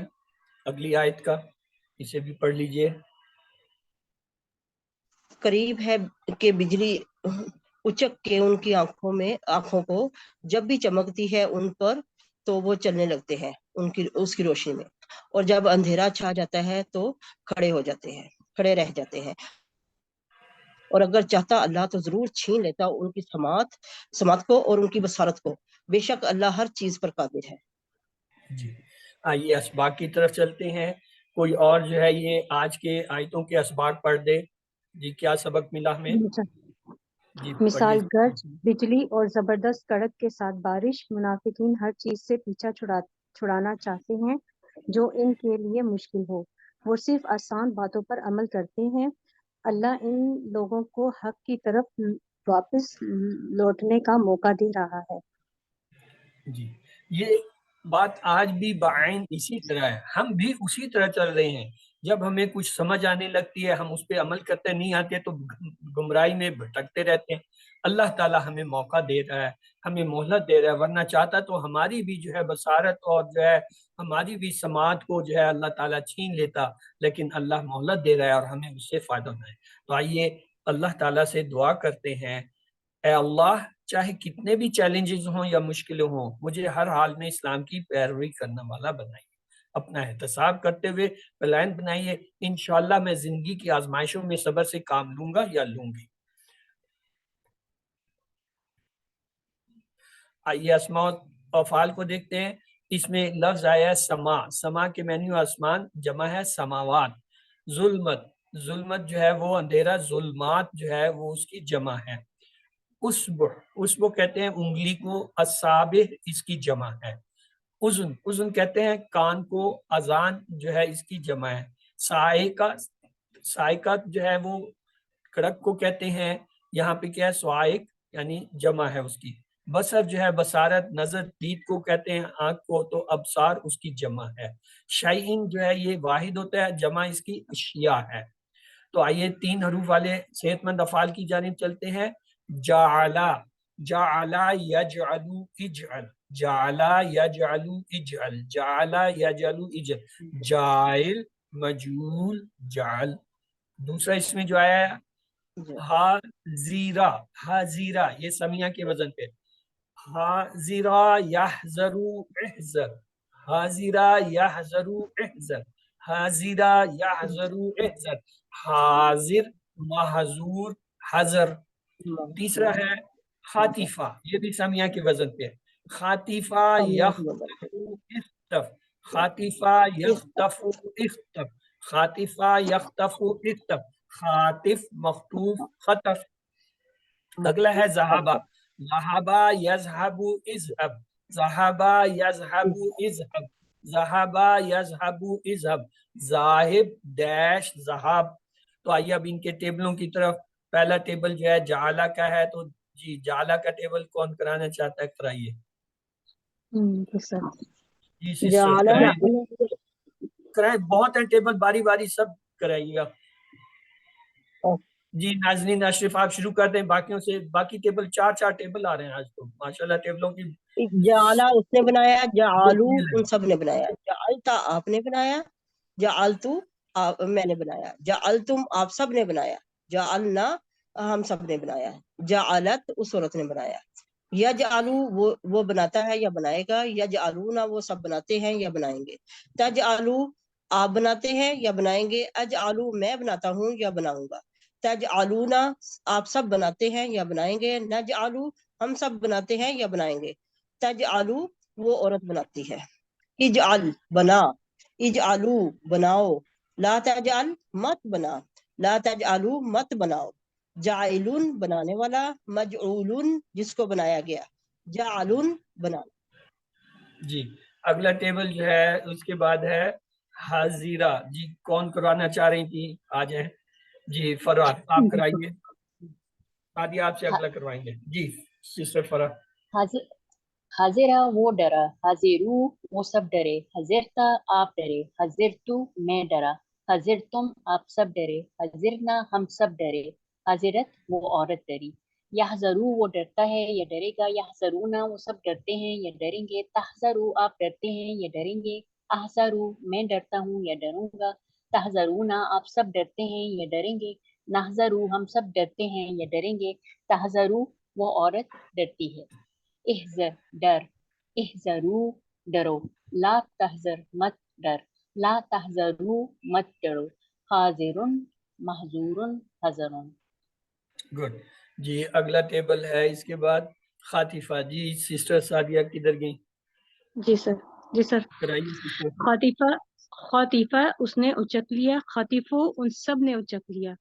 اگلی آیت کا، اسے بھی پڑھ لیجئے۔ قریب ہے کہ بجلی اچک کے ان کی آنکھوں کو جب بھی چمکتی ہے ان پر تو وہ چلنے لگتے ہیں اس کی روشنی میں، اور جب اندھیرا چھا جاتا ہے تو کھڑے رہ جاتے ہیں، اور اگر چاہتا اللہ تو ضرور چھین لیتا ان کی سماعت کو اور ان کی بصارت کو، بے شک اللہ ہر چیز پر قادر ہے۔ جی، آئیے اسباق کی طرف چلتے ہیں۔ کوئی اور جو ہے یہ آج کے آیتوں کے اسباق پڑھ دے جی، کیا سبق ملا ہمیں؟ جی پڑھیے۔ مثال گرج، بجلی اور زبردست کڑک کے ساتھ بارش۔ منافقین ہر چیز سے پیچھا چھڑانا چاہتے ہیں جو ان کے لیے مشکل ہو، وہ صرف آسان باتوں پر عمل کرتے ہیں۔ اللہ ان لوگوں کو حق کی طرف واپس لوٹنے کا موقع دے رہا ہے۔ جی، یہ بات آج بھی بعین اسی طرح ہے، ہم بھی اسی طرح چل رہے ہیں۔ جب ہمیں کچھ سمجھ آنے لگتی ہے ہم اس پہ عمل کرتے نہیں آتے تو گمراہی میں بھٹکتے رہتے ہیں۔ اللہ تعالیٰ ہمیں موقع دے رہا ہے، ہمیں مہلت دے رہا ہے، ورنہ چاہتا تو ہماری بھی جو ہے بصارت اور جو ہے ہماری بھی سماعت کو جو ہے اللہ تعالیٰ چھین لیتا، لیکن اللہ مہلت دے رہا ہے اور ہمیں اس سے فائدہ ہونا ہے۔ تو آئیے اللہ تعالیٰ سے دعا کرتے ہیں، اے اللہ چاہے کتنے بھی چیلنجز ہوں یا مشکلیں ہوں، مجھے ہر حال میں اسلام کی پیروی کرنے والا بنائیے۔ اپنا احتساب کرتے ہوئے پلان بنائیے، انشاءاللہ میں زندگی کی آزمائشوں میں صبر سے کام لوں گا یا لوں گی۔ آئیے اسماء و افعال کو دیکھتے ہیں۔ اس میں لفظ آیا ہے سما، سما کے معنی آسمان، جمع ہے سماوات۔ ظلمت، ظلمت جو ہے وہ اندھیرا، ظلمات جو ہے وہ اس کی جمع ہے۔ اسبع کہتے ہیں انگلی کو، اصابع اس کی جمع ہے۔ اذن، اذن کہتے ہیں کان کو، اذان جو ہے اس کی جمع ہے۔ سائقہ، سائقہ جو ہے وہ کڑک کو کہتے ہیں، یہاں پہ کیا ہے سوائق یعنی جمع ہے اس کی۔ بصر جو ہے بصارت، نظر دید کو کہتے ہیں آنکھ کو، تو ابصار اس کی جمع ہے۔ شیئن جو ہے یہ واحد ہوتا ہے، جمع اس کی اشیاء ہے۔ تو آئیے 3 حروف والے صحت مند افعال کی جانب چلتے ہیں۔ جعلا، جعلا یجعلو اجعل، جعلا یجعلو اجعل، جعلا یجعلو اجعل، جائل مجعول جعل۔ دوسرا اس میں جو آیا ہے حاضیرہ، حاضیرہ یہ سمیہ کے وزن پہ، حاضرہ یحذرو احذر، حاضرہ یحذرو احذر، حاضرہ یحذرو احذر، حاضر محظور حذر۔ تیسرا ہے خاطفہ، یہ بھی سمیہ کے وزن پہ ہے، خاطفہ یخطف اختف، خاطفہ یخطف اختف، خاطفہ یخطف اختف، خاطف مخطوف خطف۔ اگلا ہے ذہابہ، ذہابہ یذہب اذہب، ذہابہ یذہب اذہب، ذہابہ یذہب اذہب، ذاہب ڈیش ذہاب۔ تو آئیے اب ان کے ٹیبلوں کی طرف۔ پہلا ٹیبل جو ہے جعلہ کا ہے، تو جی جعلہ کا ٹیبل کون کرانا چاہتا ہے کرائیے جی سسٹر کرائیں، بہت ہیں ٹیبل، باری باری سب کرائیے گا۔ جی ناظرین اشرف آپ شروع کر دیں باقیوں سے. باقی ٹیبل 4 ٹیبل آ رہے ہیں آج تو ماشاءاللہ ٹیبلوں کی. جعلا اس نے بنایا, جعالو ان سب نے بنایا, جعلتا آپ نے بنایا, جعلتو میں نے بنایا, جعلتم آپ سب نے بنایا, جعلنا ہم سب نے بنایا, جعلت اس عورت نے بنایا. یجعلو وہ بناتا ہے یا بنائے گا, یجعلونا وہ سب بناتے ہیں یا بنائیں گے, تجعلو آپ بناتے ہیں یا بنائیں گے, اجعلو میں بناتا ہوں یا بناؤں گا, تجعلونا آپ سب بناتے ہیں یا بنائیں گے, نجعلو ہم سب بناتے ہیں یا بنائیں گے, تجعلو وہ عورت بناتی ہے, اجعل بنا, اجعلو بناؤ, لا تجعل مت بنا, لا تجعلو مت بناؤ, جاعلون بنانے والا, مجعولون جس کو بنایا گیا, جعلون بنانا. جی اگلا ٹیبل جو ہے اس کے بعد ہے حاضرہ. جی کون کرانا چاہ رہی تھی آ جائیں. جی فرح آپ کرائیے. عادی آپ سے اگلا کروائیں گے. جی سسٹر فرح. حاضر حاضرہ وہ ڈرا, حاضرو وہ سب ڈرے, حضرتا آپ ڈرے, حضرتو میں ڈرا, حضرتم آپ سب ڈرے, حضرنا ہم سب ڈرے, حضرت وہ عورت ڈری, یحذرو وہ ڈرتا ہے یا ڈرے گا, یحذرونا وہ سب ڈرتے ہیں یا ڈریں گے, تحذرو آپ ڈرتے ہیں یا ڈریں گے, احذرو میں ڈرتا ہوں یا ڈروں گا, تحذرونا آپ سب ڈرتے ہیں یا ڈریں گے, نحذرو ہم سب ڈرتے ہیں یا ڈریں گے, تحذرو وہ عورت ڈرتی ہے. احذر ڈر, احذرو ڈرو, لا تحذر مت ڈر, لا تحذرو مت ڈرو, حاضرن محذورن حذرن. گڈ. جی اگلا ٹیبل ہے اس کے بعد خاطفہ. جی سسٹر سعدیہ کدھر گئی. جی سر. جی سر. کرائیے سسٹر. خاطفہ خاطفہ اس نے اچک لیا, خاطفو ان سب نے اچک لیا,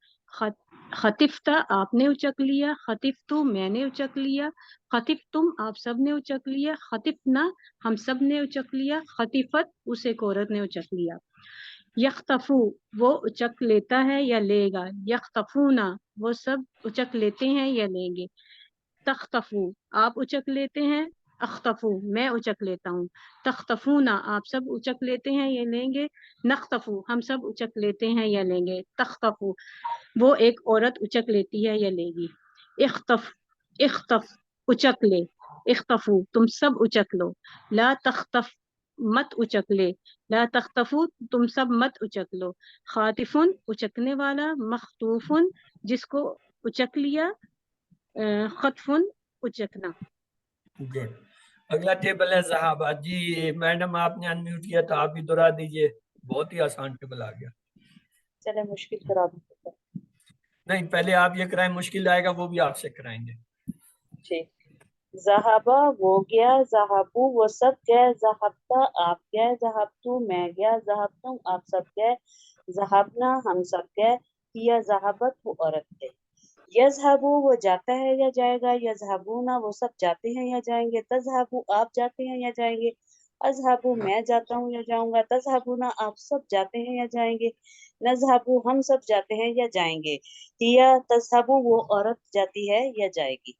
خطفتا آپ نے اچک لیا, خطفتو میں نے اچک لیا, خطفتم آپ سب نے اچک لیا, خطفنا ہم سب نے اچک لیا, خطفت اس ایک عورت نے اچک لیا. یختفو وہ اچک لیتا ہے یا لے گا, یختفونا وہ سب اچک لیتے ہیں یا لیں گے, تختفو آپ اچک لیتے ہیں, اختفو میں اچک لیتا ہوں, تختفونا آپ سب اچک لیتے ہیں یا لیں گے, نختفو ہم سب اچک لیتے ہیں یا لیں گے, تختفو وہ ایک عورت اچک لیتی ہے یا لے گی. اختف اختف اچک لے, اختفو تم سب اچک لو, لا تختف مت اچک لے, لا تختفو تم سب مت اچک لو, خاطفن اچکنے والا, مخطوفن جس کو اچک لیا, خطفن اچکنا. گڈ. اگلا ٹیبل ہے صحابہ. جی میڈم آپ نے انمیوٹ کیا تھا, آپ بھی دہرا دیجئے. بہت ہی آسان ٹیبل آ گیا. چلے مشکل کرا دوں. نہیں پہلے آپ یہ کرائیں, مشکل آئے گا وہ بھی آپ سے کرائیں گے. ٹھیک. ذہبہ وہ گیا, ذہبو وہ سب گئے, ذہبتا آپ گئے, ذہبتو میں گیا, ذہبتم آپ سب گئے, ذہبنا ہم سب گئے, یا ذہبت وہ عورت گئی. یذہبو وہ جاتا ہے یا جائے گا, یذہبونا وہ سب جاتے ہیں یا جائیں گے, تذہبو آپ جاتے ہیں یا جائیں گے, اذہبو میں جاتا ہوں یا جاؤں گا, تذہبونا آپ سب جاتے ہیں یا جائیں گے, نذہبو ہم سب جاتے ہیں یا جائیں گے, یا تذہبو وہ عورت جاتی ہے یا جائے گی.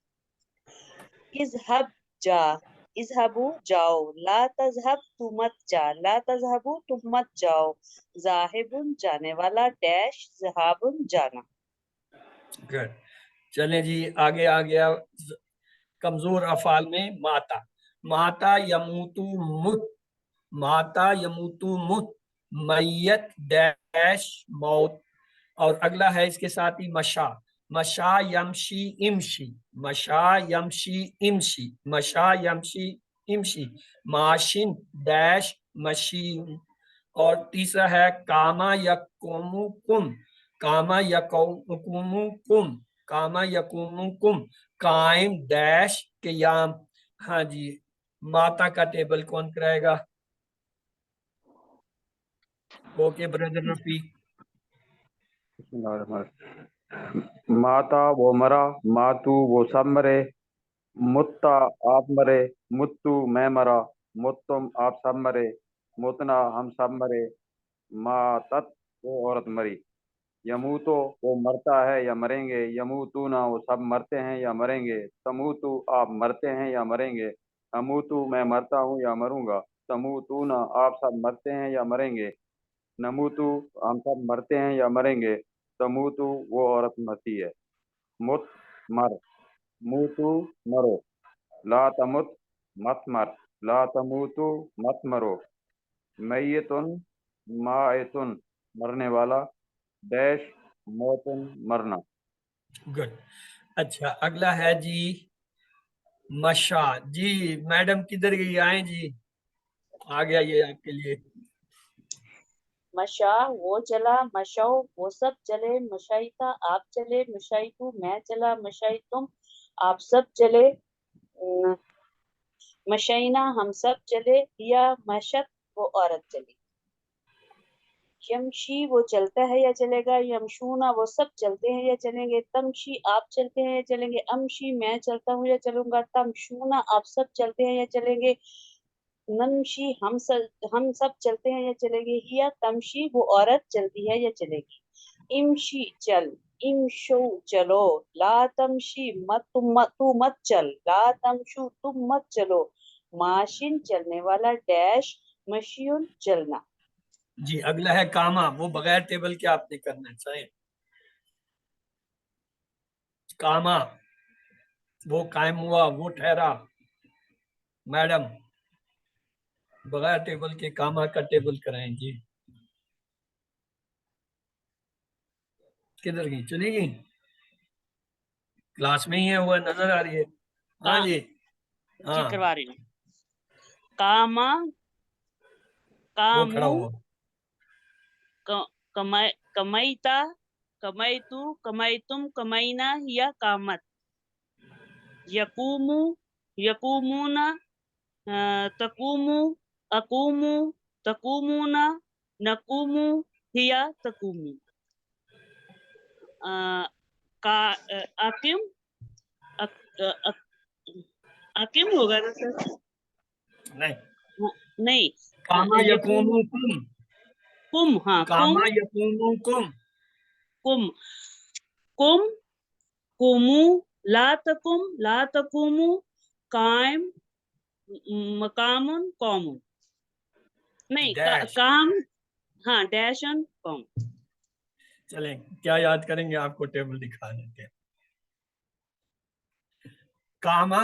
اذہب جا, اذہبو جاؤ, لا تذہب تو مت جا, لا تذہبو تم مت جاؤ, ذاہبن جانے والا, ڈیش ذہابن جانا. گڈ. چلیں جی آگے آ گیا کمزور افعال میں ماتا. ماتا یموتو مت, ماتا یموتو مت, میت ڈیش موت. اور اگلا ہے اس کے ساتھ ہی مشا. مشا یمشی امشی, مشا یمشی امشی, مشا یمشی امشی, ماشن ڈیش مشین. اور تیسرا ہے کاما یقومو کم, کاما یقومو کم, کاما یقومو کم, قائم ڈیش قیام. ہاں جی ماتا کا ٹیبل کون کرائے گا. اوکے بردر رفیق. ماتا وہ مرا, ماتو وہ سب مرے, متا آپ مرے, متو میں مرا, متم آپ سب مرے, متنا ہم سب مرے, ماتت وہ عورت مری. یموتو وہ مرتا ہے یا مریں گے, یموتونا وہ سب مرتے ہیں یا مریں گے, تموتو آپ مرتے ہیں یا مریں گے, اموتو میں مرتا ہوں یا مروں گا, تموتونا آپ سب مرتے ہیں یا مریں گے, نموتو ہم سب مرتے ہیں یا مریں گے, तमूतु वो औरत मरती है, मुत मर, मूतु मरो, ला तमुत मत मर, ला तमूतु मत मरो, मैयतुन मायतुन मरने वाला, डैश मौतुन मरना। गुड। अच्छा, अगला है जी मशा। जी मैडम किधर गई, आए जी, आ गया ये आपके लिए। मशा वो चला, मशौ वो सब चले, मशाइता आप चले, मशाइतु मैं चला, मशाइतुम आप सब चले, मशैना हम सब चले, या मशत वो औरत चली। यमशी वो चलता है या चलेगा, यमशूना वो सब चलते हैं या चलेंगे, तमशी आप चलते हैं या चलेंगे, अमशी मैं चलता हूँ या चलूंगा, तमशूना आप सब चलते हैं या चलेंगे, नमशी हम सब चलते हैं या चलेंगे, हिया तमशी वो औरत चलती है या चलेगी, इमशी चल, इमशो चलो, ला तमशी तू मत चल, ला तमशु तुम मत चलो, माशिन चलने वाला, डैश मशियुन चलना। जी अगला है कामा, वो बगैर टेबल के आपने करना है। कामा वो कायम हुआ, वो ठहरा। मैडम बगैर टेबल के कामा का टेबल कराएं जी। किधर गई, चली गई, क्लास में ही है, वो नजर आ रही है। हाँ जी, जी हाँ करवा रही हूँ। कामा वो खड़ा कामू हुआ, कमैता कमैतु कमैतुम कमैना या कामत, यकूमु यकूमुना तकूमु अकूमु तकूमुना नकूमु हिया तकूमु, का अकिम अकिम होगा ना सर? नहीं नहीं, कामा यकूमु कुम, कुम, हाँ कामा यकूमु कुम, कुम कुम कुमु, ला तकुमु, कायम मकामुन कौमुन, नहीं डैश। काम, हाँ डैश ऑन कौम। चलें क्या याद करेंगे, आपको टेबल दिखा देते हैं। कामा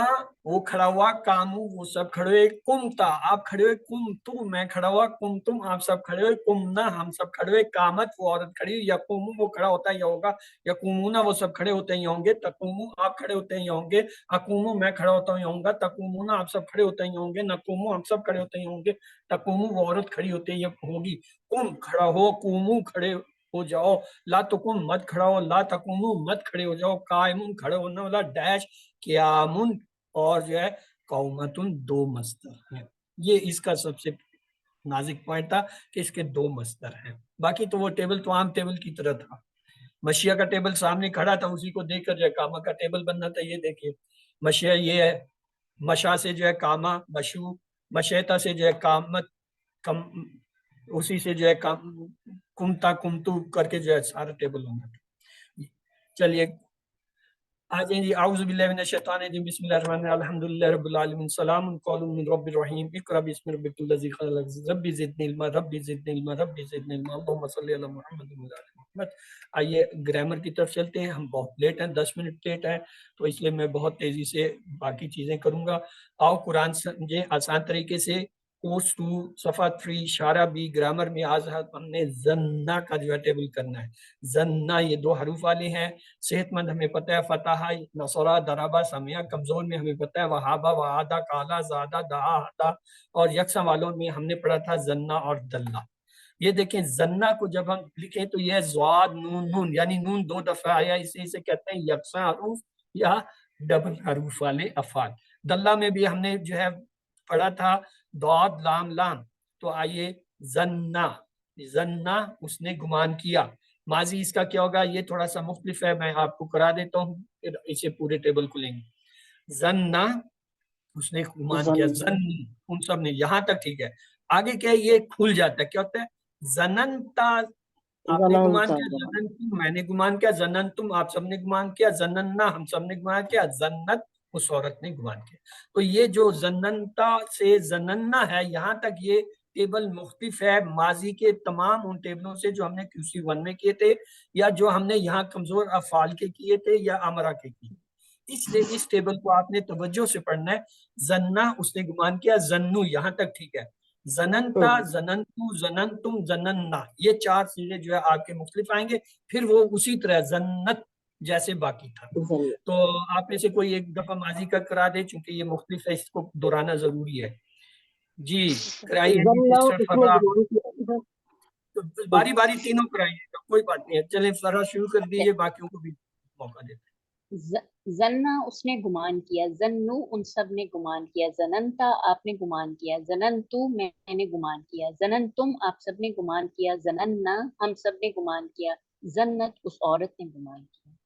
वो खड़ा हुआ, कामू वो सब खड़े हुए, कुमता आप खड़े हुए, कुम तू मैं खड़ा हुआ, कुम तुम आप सब खड़े हुए, कुमना हम सब खड़े हुए, कामत वो औरत खड़ी हुई, यकूमू वो खड़ा होता है, होगा, यकूमुना वो सब खड़े होते हैं, होंगे, तकूमू आप खड़े होते हैं, होंगे, अकूमू मैं खड़ा होता हूँ, होगा, तकूमुना आप सब खड़े होते हैं, होंगे, नकूमू हम सब खड़े होते हैं, होंगे, तकूमू वो औरत खड़ी होती है, ये होगी, कुम खड़ा हो, कुमू खड़े हो जाओ, ला तकुम मत खड़ा हो, ला तकुमू मत खड़े हो जाओ, कायमुन खड़े होने वाला, डैश कियामुन, और जो है कौमतुन दो मस्तर हैं। ये इसका सबसे नाजुक पॉइंट था कि इसके दो मस्तर हैं। बाकी तो वो टेबल तो आम टेबल की तरह था, मशिया का टेबल सामने खड़ा था, उसी को देखकर जो है कामा का टेबल बनना था। ये देखिए मशिया ये है, मशा से जो है कामा, मशू, मशेता से जो है कामत, कम, उसी से जो है कुमता कुमतू करके जो है सारा टेबल होना था। चलिए आ जाइए जी। आऊज़ु बिल्लाहि मिनश शैतानिर रजीम, बिस्मिल्लाहिर रहमानिर रहीम, अल्हम्दुलिल्लाहि रब्बिल आलमीन, सलामुन कौलुम मिन रब्बिर रहीम, इक़रा बिस्मि रब्बिकल लज़ी खलक़, रब्बि ज़िदनी इल्मा, रब्बि ज़िदनी इल्मा, रब्बि ज़िदनी इल्मा, अल्लाहुम्मा सल्लि अला मुहम्मद व अला आलि मुहम्मद। आइए ग्रामर की तरफ चलते हैं। हम बहुत लेट हैं, 10 मिनट लेट हैं, तो इसलिए मैं बहुत तेजी से बाकी चीजें करूंगा। आओ कुरान समझे आसान तरीके से। कोर्स 2 सफ़ा 3 शारा बी ग्रामर में आज हमने जन्ना का जो है टेबल करना है। जन्ना ये 2 हरूफ वाले हैं। सेहतमंद हमें पता है फतहा, नसरा, दराबा, समिया। कमजोर में हमें पता है वहाबा, वहादा, काला, ज्यादा, दहा, हदा। और यकसा वालों में हमने पढ़ा था जन्ना और दल्ला। ये देखें जन्ना को जब हम लिखें तो यह ज़्वाद नून नून, यानी नून 2 दफा आया, इसे कहते हैं यकसा हरूफ या डबल हरूफ वाले अफाल। दल्ला में भी हमने जो है पढ़ा था दौद लाम लाम। तो आइए जन्ना, जन्ना उसने गुमान किया। माजी इसका क्या होगा, ये थोड़ा सा मुख्तलिफ है, मैं आपको करा देता हूँ, फिर इसे पूरे टेबल को लेंगे। जन्ना उसने गुमान किया, जन्नी उन सब ने, यहाँ तक ठीक है। आगे क्या है, ये खुल जाता है, क्या होता है, जननता आपने गुमान किया, जननतुम मैंने गुमान किया, जननतुम आप सबने गुमान किया, जनन्ना हम सबने गुमान किया, जन्नत उस औरत ने गुमान किया। तो ये जो जननता से जनन्ना है, यहाँ तक ये टेबल मुख्तलिफ है माजी के तमाम उन टेबलों से जो हमने QC1 में किए थे या जो हमने यहाँ कमजोर अफाल के किए थे या अमरा के किए। इसलिए इस टेबल को आपने तवज्जो से पढ़ना है। जन्ना उसने गुमान किया, जन्नू यहाँ तक ठीक है, जननता, जननतु, जननतुम, जनन्ना, ये 4 चीजें जो है आपके मुख्तलिफ आएंगे। फिर वो उसी तरह जन्नत जैसे बाकी था। तो आप में से कोई एक दफा माजी का करा दे, चूंकि ये मुख्तलिफ है, इसको दोहराना जरूरी है। जी कराइए मिस्टर फराह, तो बारी बारी तीनों कराइएगा, कोई बात नहीं है। चलें फराह शुरू कर दीजिए, बाकियों को भी मौका देते हैं। जन्ना उसने गुमान किया, जन्नू उन सब ने गुमान किया, जननता आपने गुमान किया, जननतु मैंने गुमान किया, जननतुम आप सब ने गुमान किया, जनन्ना हम सब ने गुमान किया, जन्नत उस औरत ने गुमान किया।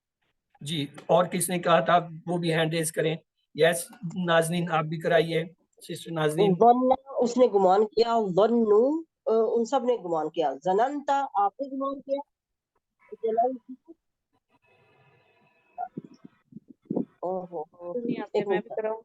जी और किसने कहा था वो भी हैंड रेज करें। यस नाजनीन आप भी कराइए, सिस्टर नाजनीन। जन्ना उसने गुमान किया, जन्नू उन सब ने गुमान किया, जननता आपने गुमान किया, मैं भी कराऊं?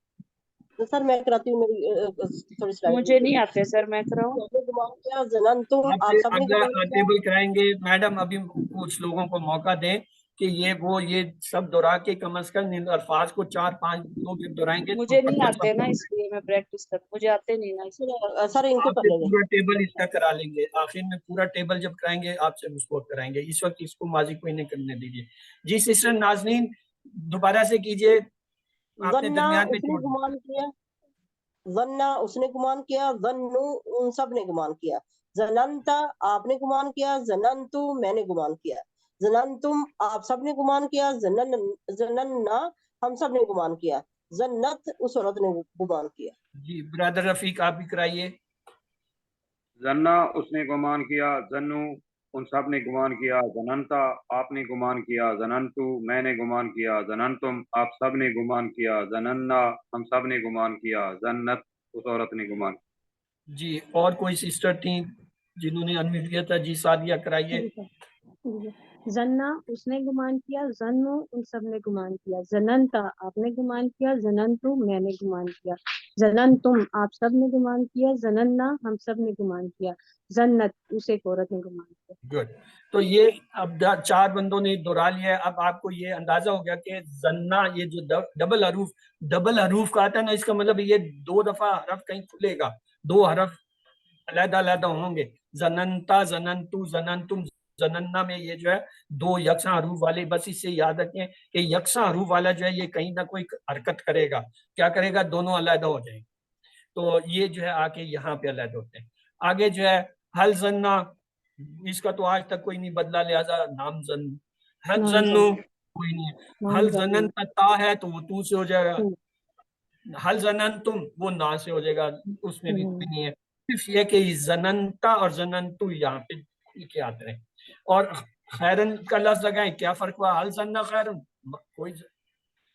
तो सर मैं कराती हूँ, मेरी थोड़ी स्लाइड मुझे नहीं आते सर, मैं कराऊं? गुमान किया, जननतुम आप सब ने गुमान किया। टेबल कराएंगे मैडम, अभी कुछ लोगों को मौका दें कि ये सब दोहरा के कम से कम इन अल्फाज को 4-5 लोग दोहराएंगे। मुझे नहीं आते ना, इसलिए मैं प्रैक्टिस कर, मुझे आते नहीं ना इसलिए। सर इनको कर लेंगे, पूरा टेबल इसका करा लेंगे, आखिर में पूरा टेबल जब कराएंगे आपसे मुस्कोट कराएंगे। इस वक्त इसको माजी को इन्हें करने दीजिए। जी सिस्टर नाजनीन दोबारा से कीजिए, आपने दरमियान में छोड़ गुमान किया, जन्ना उसने गुमान किया, जन्नू उन सब ने गुमान किया, जननता आपने गुमान किया, जननतु मैंने गुमान किया, जननतुम आप सब ने गुमान किया, जनन्ना हम सब ने गुमान किया, जन्नत उस औरत ने गुमान किया। जी ब्रदर रफीक आप भी कराइए। जन्ना उसने गुमान किया, जन्नू उन सब ने गुमान किया, जननता आपने गुमान किया, जननतु मैंने गुमान किया, जननतुम आप सब ने गुमान किया, जनन्ना हम सब ने गुमान किया, जन्नत उस औरत ने गुमान। जी और कोई सिस्टर थी जिन्होंने अनम्यूट किया था? जी सादिया कराइए। जन्ना उसने गुमान किया, जन्नू उन सब ने गुमान किया, जननता आपने गुमान किया, जननतु मैंने गुमान किया, जननतुम आप सब ने गुमान किया, जनन्ना हम सब ने गुमान किया, जन्नत उस एक औरत ने गुमान किया। गुड। तो ये अब 4 बंदों ने दोहरा लिया है। अब आपको ये अंदाजा हो गया कि जन्ना ये जो डबल हरूफ का आता है ना, इसका मतलब ये 2 दफा हरफ कहीं खुलेगा, 2 हरफ अलग-अलग होंगे। जननता, जननतु, जननतुम, जनन्ना में ये जो है 2 यकसा हरूफ वाले, बस इससे याद रखें कि यकसा हरूफ वाला जो है ये कहीं ना कोई हरकत करेगा। क्या करेगा? दोनों अलग हो जाएंगे। तो ये जो है आके यहाँ पे अलग होते हैं। आगे जो है हल जन्ना, इसका तो आज तक कोई नहीं बदला, लिहाजा नाम जन। हल जन्नु कोई नहीं है। हल जनन ता है तो वो तू से हो जाएगा। हल जनन तुम वो ना से हो जाएगा, उसमें भी कोई नहीं है। सिर्फ ये कि जननता और जननतु यहाँ पे लिखे आते हैं। और खैरन का लफ्ज लगाए, क्या फर्क हुआ? हल जन्ना खैरन कोई,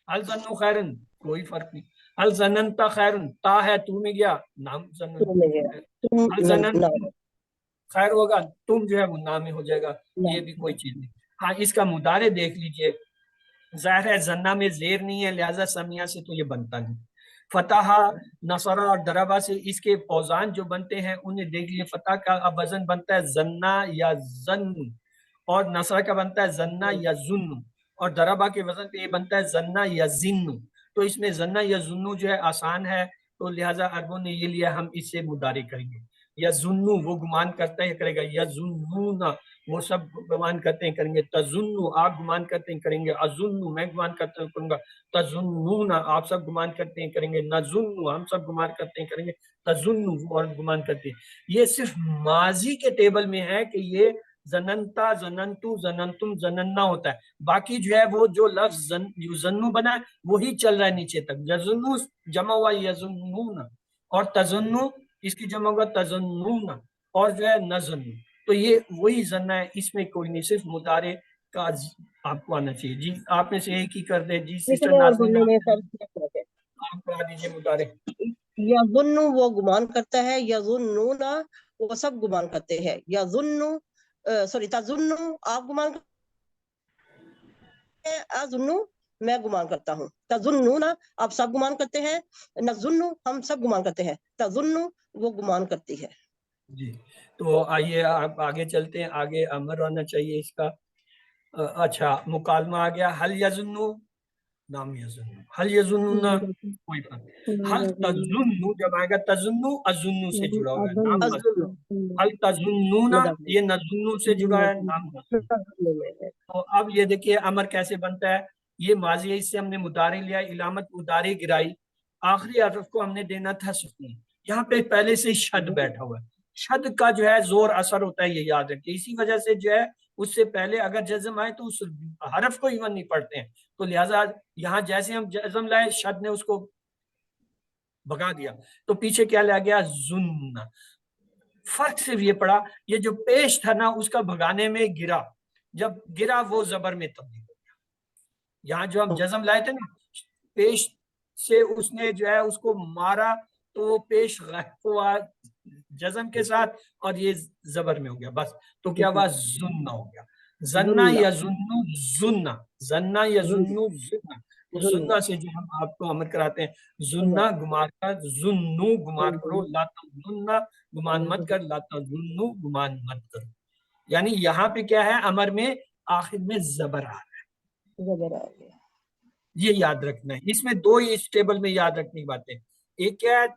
हल जन्नु खैरन कोई फर्क नहीं। हल जननता खैरन ता है तू में गया, नाम जनन। हल जनन खैर होगा, तुम जो है वो नाम में हो जाएगा, ये भी कोई चीज नहीं। हाँ इसका मुदारे देख लीजिए, जाहिर है जन्ना में जेर नहीं है, लिहाजा समिया से तो ये बनता नहीं। फतहा, नसरा और दरबा से इसके औजान जो बनते हैं उन्हें देख लिए। फतह का अब वजन बनता है जन्ना या जन्न, और नसरा का बनता है जन्ना या जुन्न, और दरबा के वजन पे ये बनता है जन्ना या जिन्न। तो इसमें जन्ना या जुन्नु जो है आसान है, तो लिहाजा अरबों ने ये लिया, हम इससे मुदारे करेंगे। या जुन्नु वो गुमान करता है करेगा, या जुन्नूना वो सब गुमान करते हैं करेंगे, तजुन्नु आप गुमान करते हैं करेंगे, अजुन्नु मैं गुमान करता हूँ करूंगा, तजुन्नूना आप सब गुमान करते हैं करेंगे, नजुन्नु हम सब गुमान करते हैं करेंगे, तजुन्नु और गुमान करते हैं। ये सिर्फ माजी के टेबल में है कि ये जननता, जननतु, जननतुम, जनन्ना होता है। बाकी जो है वो जो लफ्ज युजन्नु बना है वही चल रहा है नीचे तक। यजुन्नु जमा हुआ यजुन्नूना, और तजुन्नु इसकी जमा होगा तजुन्नूना, और जो है नजन्नु। तो ये वही जन्ना है, इसमें कोई नहीं, सिर्फ मुदारे का आपको आना चाहिए। जी आप में से एक ही कर दे। जी सिस्टर नाज़नीन आप करा दीजिए मुदारे। यजुन्नु वो गुमान करता है, यजुन्नूना वो सब गुमान करते हैं, यजुन्नु सॉरी तजुन्नु आप गुमान करते हैं, अजुन्नु मैं गुमान करता हूँ, तजुन्नूना आप सब गुमान करते हैं, नजुन्नु हम सब गुमान करते हैं, तजुन्नु वो गुमान करती है। जी, तो आइए आप आगे चलते हैं, आगे अमर होना चाहिए इसका। अच्छा, मुकालमा आ गया, हल यजुन्नु, नाम यजुन्नु, हल यजुन्नुना, कोई बात नहीं। हल तजुन्नु जब आएगा, तजुन्नु अजुन्नु से जुड़ा होगा, नाम अज़ुन्नु हल तजुन्नुना, ये नजुन्नु से जुड़ा है, नाम नजुन्नु। तो अब ये देखिए अमर कैसे बनता है, ये माजी है, इससे हमने मुदारी लिया, इलामत मुदारी गिराई, आखिरी हरफ को हमने देना था सुकून। यहाँ पे पहले से शद बैठा हुआ है, शद का जो है जोर असर होता है, ये याद रखिए। इसी वजह से जो है उससे पहले अगर जज्म आए तो उस हरफ को इवन नहीं पढ़ते हैं, तो लिहाजा यहाँ जैसे हम जज्म लाए, शद ने उसको भगा दिया, तो पीछे क्या लाया गया, जुन्ना। फर्क सिर्फ ये पड़ा, ये जो पेश था ना उसका भगाने में गिरा, जब गिरा वो जबर में तब्दील हो गया। यहाँ जो हम जज्म लाए थे ना, पेश से उसने जो है उसको मारा, तो वो पेश गायब हुआ जज्म के साथ, और ये जबर में हो गया बस, तो क्या हुआ, जुन्ना हो गया। जन्ना या जुन्नु, जुन्ना, जन्ना या जुन्नु, जुन्ना। तो जुन्ना से जो हम आपको अमर कराते हैं, जुन्ना गुमान कर, जुन्नु गुमान करो, लाता जुन्ना गुमान मत कर, लाता जुन्नु गुमान मत करो। यानी यहाँ पे क्या है, अमर में आखिर में जबर आ रहा है, ये याद रखना है। इसमें दो इस टेबल में याद रखने की बातें, एक क्या है,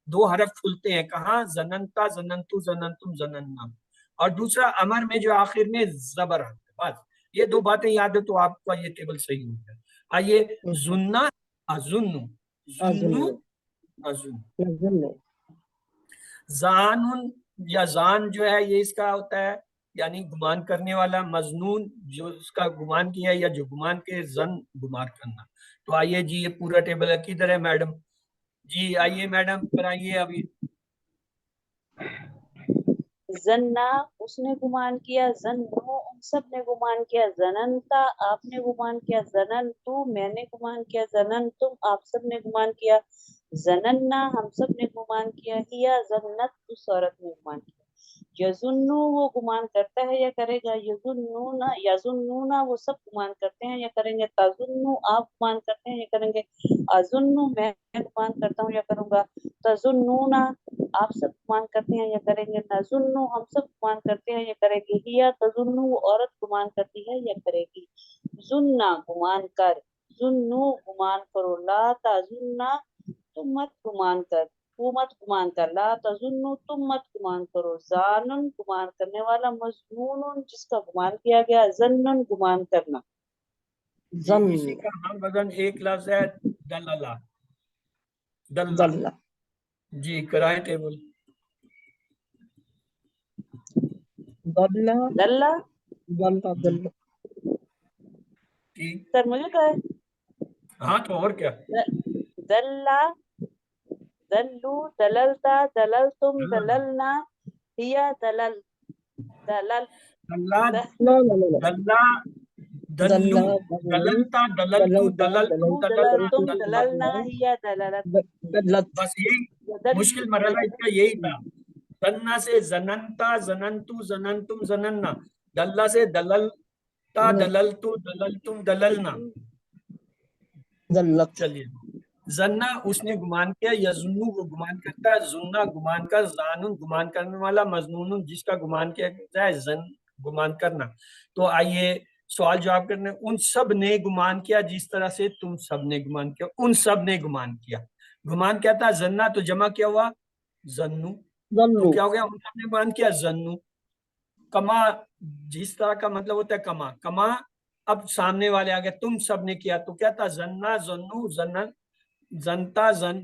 दो हरफ खुलते हैं, कहाँ, जनंता जनंतु जनंतुम जनन्ना, और दूसरा अमर में जो आखिर में जबर आता है, बस ये दो बातें याद है तो आपका ये टेबल सही हो गया। आइए, जुन्ना अजुन्नु, जुन्नु अजुन्नु, जानुन या जान जो है ये इसका होता है यानी गुमान करने वाला, मजनून जो उसका गुमान किया या जो गुमान के, जन गुमान करना। तो आइए जी, ये पूरा टेबल है, किधर है मैडम जी, आइए मैडम कराइए अभी। जन्ना उसने गुमान किया, जन्नु उन सब ने गुमान किया, जनंता आपने गुमान किया, जनंतु मैंने गुमान किया, जनंतुम आप सब ने गुमान किया, जनन्ना हम सब ने गुमान किया, हिया जन्नत उस औरत ने गुमान किया। यजुन्नु वो गुमान करता है या करेगा, यजुन्नुना यजुन्नुना वो सब गुमान करते हैं या करेंगे, तजुन्नु आप गुमान करते हैं या करेंगे, अजुन्नु मैं गुमान करता हूँ या करूंगा, तजुन्नुना आप सब गुमान करते हैं या करेंगे, नजुन्नु हम सब गुमान करते हैं या करेंगे, हिया तजुन्नु वो औरत गुमान करती है या करेगी, जुन्ना गुमान कर, जुन्नु गुमान करो, ला ताजुन्ना तुम मत गुमान कर, तू मत गुमान कर, ला तजुन्नु तुम मत गुमान करो, जानन गुमान करने वाला, मजनून जिसका गुमान किया गया, जन्नन गुमान करना। इसी का हम वजन एक लफ्ज है, दल्ला, दल्ला जी, कराएं टेबल। दल्ला दल्ला दल्ला ठीक, सर मुझे कहा है, हाँ तो और क्या, दल्ला दल्लू दललता दललतुम दललना, हिया दलल दलल दल्ला, द- दल्ला, दल्लू, दललता, दललतु, दललतुम, दललतुम दललना, दललना, हिया दललत। बस यही मुश्किल मरहला इसका यही था। दन्ना से जनंता, जनंतु, जनंतुम, जनन्ना, दल्ला से दललता, दललतु, दललतुम, दललना। चलिए, जन्ना उसने गुमान किया, यजुन्नु वो गुमान करता है, जुन्ना गुमान कर, जानून गुमान करने वाला, मजनून जिसका गुमान किया जाए, जन गुमान करना। तो आइए सवाल जवाब करने, उन सब ने गुमान किया जिस तरह से तुम सब ने गुमान किया, उन सब ने गुमान किया। गुमान क्या था, जन्ना तो जमा क्या हुआ, जन्नु, तो क्या हो गया, उन सब ने गुमान किया, जन्नु। कमा जिस तरह का मतलब होता है कमा, कमा अब सामने वाले आ गए, तुम सब ने किया, तो क्या था, जन्ना जन्नु जनन, जनता जन,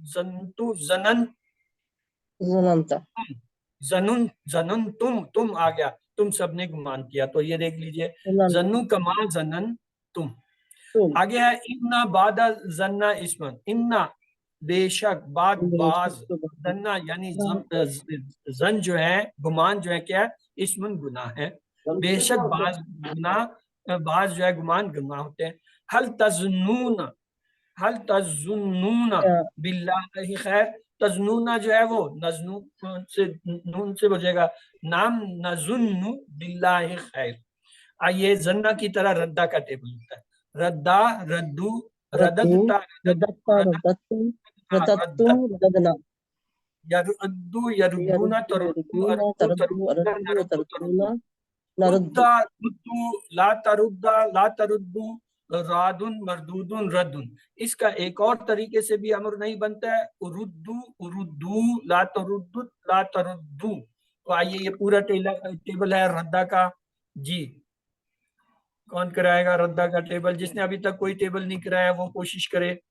जंतु जनन, जनुन जनन, तुम आ गया, तुम सबने गुमान किया। तो ये देख लीजिए, जन्नु कमा जनन तुम। आगे है इन्ना बादा जन्ना इस्मन, इन्ना बेशक, बाद बाज, जन्ना यानी जन जो है, गुमान जो है क्या है, इस्मन गुनाह है, बेशक बाज गुनाह, बाज जो है गुमान गुनाह होते हैं। हल तजुन्नून, हल तजुन्नूना बिल्लाहि खैर, तजुन्नूना जो है वो नून से बजेगा, नाम नजुन्नु बिल्लाहि खैर। आइए, जन्ना की तरह रद्दा का टेबल होता है, रद्दा, रद्दू, रदत्ता, रदत्तुम, रददना। यरुद्दू यरुद्दूना तरुद्दू अरुद्दू तरुद्दूना तरुद्दू रुद्दा रुद्दू ला तरुद्दू रादुन मरदूदुन रद्दुन। इसका एक और तरीके से भी अमर नहीं बनता है, उरुद्दू उरुद्दू ला तरुद्दू। तो आइए ये पूरा टेबल है रद्दा का। जी कौन कराएगा रद्दा का टेबल? जिसने अभी तक कोई टेबल नहीं कराया वो कोशिश करे।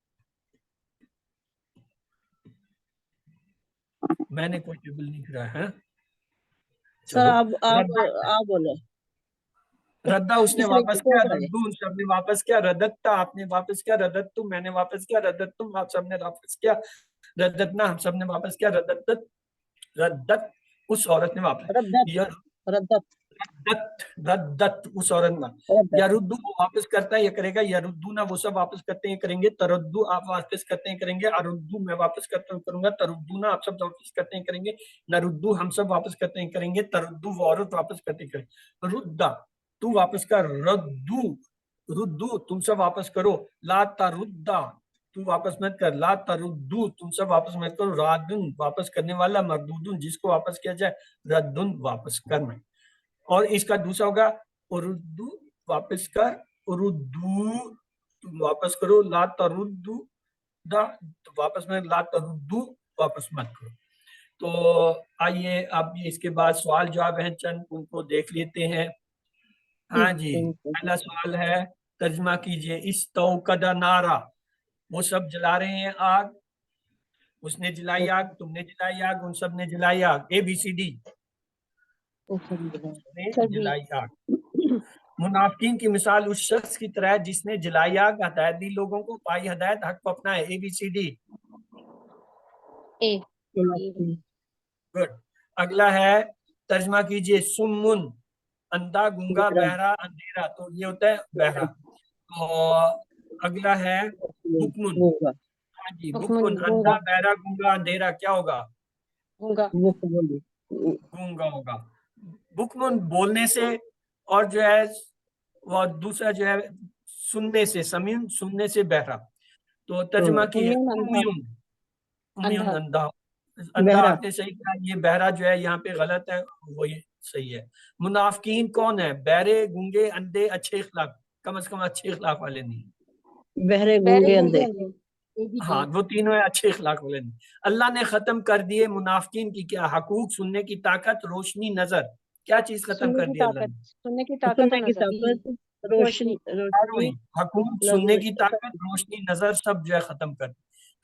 मैंने कोई टेबल नहीं कराया है। सर आप बोले। रद्दा उसने वापस किया, रद्दू उन सबने वापस किया, रदत्ता आपने वापस किया, रदत्तुम मैंने वापस किया, रदत्तुम आप सबने वापस किया, रदत्ना हम सबने वापस किया, रद्दत उस औरत ने वापस, रद्दत उस औरत ने, यरुद्दू वो वापस करता है ये करेगा, यरुद्दू ना वो सब वापस करते हैं करेंगे, तरद्दू आप वापस करते हैं करेंगे, अरुद्दू मैं वापस करता हूँ करूंगा, तरुद्दू ना आप सब वापस करते हैं करेंगे, नरुद्दू हम सब वापस करते हैं करेंगे, तरद्दू वो औरत वापस करते हैं करेंगे, रुद्दा तू वापस कर, रद्दू रुद्दू तुम सब वापस करो, ला तरुद्दा तू वापस मत कर, ला तरुद्दू तुम सब वापस मत करो, रादुन वापस करने वाला, मरदूदुन जिसको वापस किया जाए, रद्दुन वापस करना। और इसका दूसरा होगा उरुद्दू वापस कर, उरुद्दू तुम वापस करो, ला तरुद्दू दा वापस में, ला तरुद्दू वापस मत करो। तो आइए अब इसके बाद सवाल जवाब हैं चंद, उनको देख लेते हैं। हाँ जी, पहला सवाल है तर्जमा कीजिए, इस तौकदा नारा, वो सब जला रहे हैं आग, उसने जलाई आग, तुमने जलाई आग, उन सब ने जलाई आग, ABCD जलाई आग। मुनाफिकीन की मिसाल उस शख्स की तरह है जिसने जलाई आग, हदायत दी लोगों को, पाई हदायत, हक को अपनाए, ABCD गुड। अगला है तर्जमा कीजिए, सुम्मुन अंधा गूंगा बहरा अंधेरा, तो ये होता है बहरा। और अगला है बुकमुन, हाँ जी बुकमुन अंधा बहरा गूंगा अंधेरा, क्या होगा? गूंगा होगा। बुकमुन बोलने से, और जो है वो दूसरा जो है सुनने से, समीन सुनने से बहरा। तो तर्जमा कीजिए, उम्मियुन उम्मियुन अंधा, अंधा आपने सही कहा, ये बहरा जो है यहाँ पे गलत है, वो ये सही है। मुनाफिकीन कौन है? बहरे गूंगे अंधे अच्छे इखलाक, कम से कम अच्छे इखलाक वाले नहीं, बहरे गूंगे अंधे, हाँ वो तीनों है अच्छे इखलाक वाले नहीं। अल्लाह ने खत्म कर दिए मुनाफिकीन की क्या? हकूक, सुनने की ताकत, रोशनी, नजर। क्या चीज खत्म कर दी अल्लाह ने? सुनने की ताकत, रोशनी, हकूक, सुनने की ताकत, रोशनी, नजर सब जो है खत्म कर दी।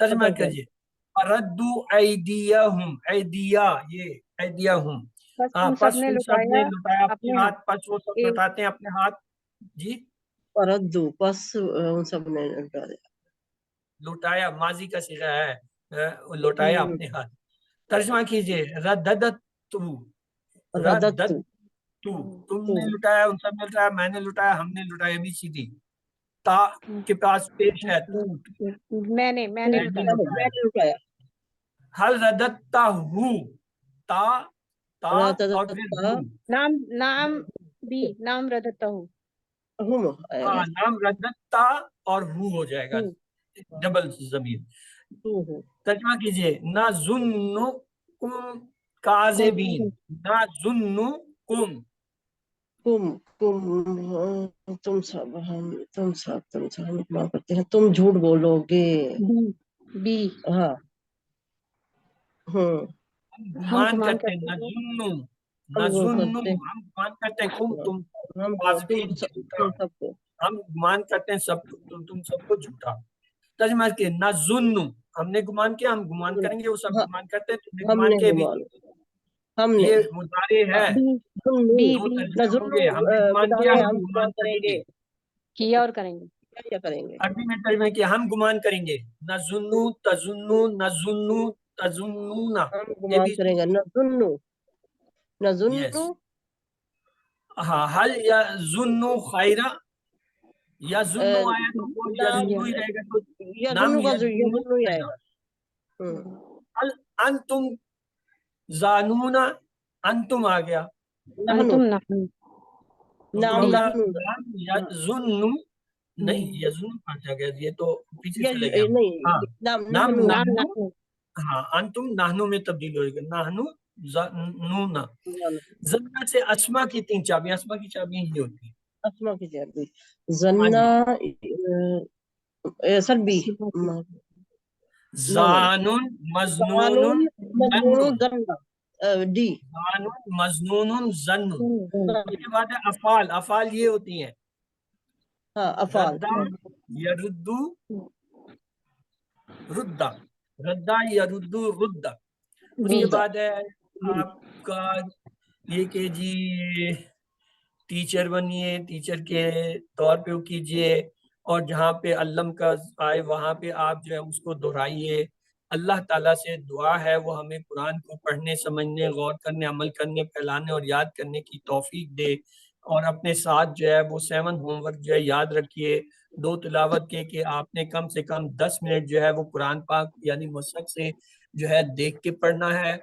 तर्जमा कीजिए, रद्दू ऐदियहुम, ऐदिया ये ऐदियहुम, पस उन सब ने लुटाया अपने हाथ, पस वो सब लुटाते हैं अपने हाथ। जी रद्दू पस उन सब ने लुटा दिया, लुटाया माजी का सीगा है, लुटाया अपने हाथ। तर्जमा कीजिए, रद्दतु, रद्दतु तुमने लुटाया, उन सब ने लुटाया, मैंने लुटाया, हमने लुटाया, ABCD। ता के पास पेश है, मैंने लुटाया। हल रदत्ता हु, ता ता और फिर नाम रदत्ता हूँ, नाम रदत्ता और हु हो जाएगा, डबल जमीर। तर्जमा कीजिए, ना जुन्नुकुम काज़िबीन, ना जुन्नुकुम तुम सब हम गुनाह करते हैं, तुम झूठ बोलोगे, हाँ गुमान करते हैं, नजुन्नु नजुन्नु हम गुमान करते हैं, तुम सबको, हम गुमान करते हैं सब, तुम सबको झूठा। तर्जमा के, नजुन्नु हमने गुमान किया, हम गुमान करेंगे, वो सब गुमान करते हैं, तुमने गुमान किया भी, हमने ये मुदारे है, दो तर्जुमे होंगे, हमने गुमान किया, हम गुमान करेंगे, किया और करेंगे, क्या करेंगे। अरबी में तर्जुमा किया, हम गुमान करेंगे, नजुन्नु तजुन्नु नजुन्नु तजुन्नुना, हम गुमान करेंगे, नजुन्नु नजुन्नु, हाँ हल यजुन्नु खैरा, यजुन्नु आया तो वो यजुन्नु ही रहेगा, तो यजुन्नु का यजुन्नु ही आएगा। हल अंतुम जानूना, अंतुम आ गया, यजुन्नु नहीं, यजुन्नु कहाँ जा गया, ये तो पीछे चले गया, नाम ہاں انتم نحنو میں تبدیل ہوئے گا، نحنو زنونا. زنا سے اسما کی 3 چابیاں، اسما کی چابیاں ہی ہوتی ہیں. اسما کی چابی زنا سر بی زانن مزنون زنن، ڈی زانن مزنون زنن. اس کے بعد ہے افعال، افعال یہ ہوتی ہیں ہاں افعال ردا یردو ردا، ردا یردو ردا. اس کے بعد ہے آپ کا یہ کہ جی ٹیچر بنیے، ٹیچر کے طور پہ کیجئے، اور جہاں پہ علم کا آئے وہاں پہ آپ جو ہے اس کو دہرائیے. اللہ تعالیٰ سے دعا ہے وہ ہمیں قرآن کو پڑھنے، سمجھنے، غور کرنے، عمل کرنے، پھیلانے اور یاد کرنے کی توفیق دے. اور اپنے ساتھ جو ہے وہ 7 ہوم ورک جو ہے یاد رکھیے، 2 تلاوت کے کہ آپ نے کم سے کم 10 منٹ جو ہے وہ قرآن پاک یعنی مصحف سے جو ہے دیکھ کے پڑھنا ہے،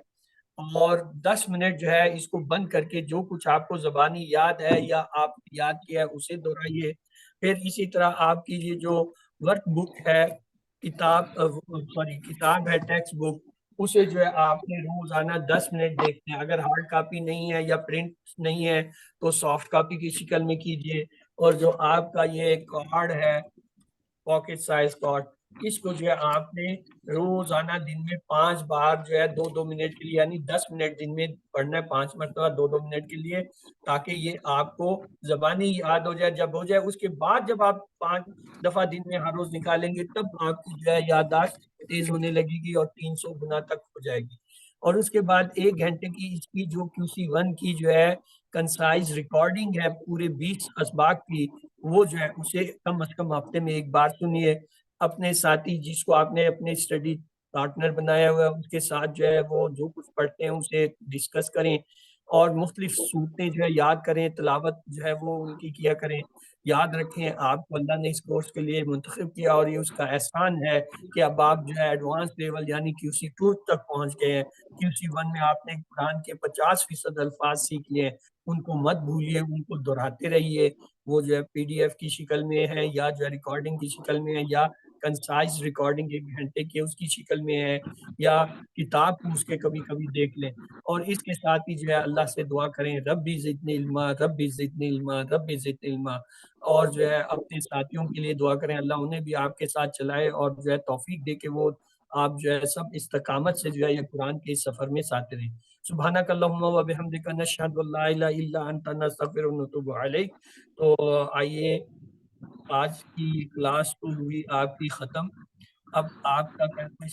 اور 10 منٹ جو ہے اس کو بند کر کے جو کچھ آپ کو زبانی یاد ہے یا آپ یاد کیا ہے اسے دہرائیے. پھر اسی طرح آپ کی یہ جو ورک بک ہے، کتاب ہے، ٹیکسٹ بک، اسے جو ہے آپ نے روزانہ 10 منٹ دیکھتے ہیں. اگر ہارڈ کاپی نہیں ہے یا پرنٹ نہیں ہے تو سافٹ کاپی کی شکل میں کیجئے. اور جو آپ کا یہ کارڈ ہے پاکٹ سائز کارڈ، اس کو جو ہے آپ نے روزانہ دن میں 5 بار جو ہے 2-2 منٹ کے لیے یعنی 10 منٹ دن میں پڑھنا ہے، 5 مرتبہ 2-2 منٹ کے لیے، تاکہ یہ آپ کو زبانی یاد ہو جائے. جب ہو جائے اس کے بعد جب آپ 5 دفعہ دن میں ہر روز نکالیں گے تب آپ کی جو ہے یادداشت تیز ہونے لگے گی اور 300 گنا تک ہو جائے گی. اور اس کے بعد 1 گھنٹے کی اس کی جو QC1 کی جو ہے کنسائز ریکارڈنگ ہے پورے 20 اسباق کی، وہ جو ہے اسے کم از کم ہفتے میں 1 بار سنیے. اپنے ساتھی جس کو آپ نے اپنے اسٹڈی پارٹنر بنایا ہوا ہے اس کے ساتھ جو ہے وہ جو کچھ پڑھتے ہیں اسے ڈسکس کریں، اور مختلف صورتیں جو ہے یاد کریں، تلاوت جو ہے وہ ان کی کیا کریں. یاد رکھیں آپ کو اللہ نے اس کورس کے لیے منتخب کیا اور یہ اس کا احسان ہے کہ اب آپ جو ہے ایڈوانس لیول یعنی QC2 تک پہنچ گئے ہیں. QC1 میں آپ نے قرآن کے 50% الفاظ سیکھ لیے، ان کو مت بھولیے، ان کو دہراتے رہیے. وہ جو ہے PDF کی شکل میں ہے یا جو ہے ریکارڈنگ کی شکل میں ہے یا کنسائز ریکارڈنگ 1 گھنٹے کی اس کی شکل میں ہے یا کتاب کو اس کے کبھی کبھی دیکھ لیں. اور اس کے ساتھ ہی جو ہے اللہ سے دعا کریں ربی زدنی علما، ربی زدنی علما، ربی زدنی علما. اور جو ہے اپنے ساتھیوں کے لیے دعا کریں اللہ انہیں بھی آپ کے ساتھ چلائے اور جو ہے توفیق دے کہ وہ آپ جو ہے سب استقامت سے جو ہے یہ قرآن کے سفر میں ساتھ رہیں. سبحانک اللہم و بحمدک نشہد ان لا الہ الا انت نستغفرک و نتوب الیک. تو آئیے آج کی کلاس تو ہوئی آپ کی ختم. اب آپ کا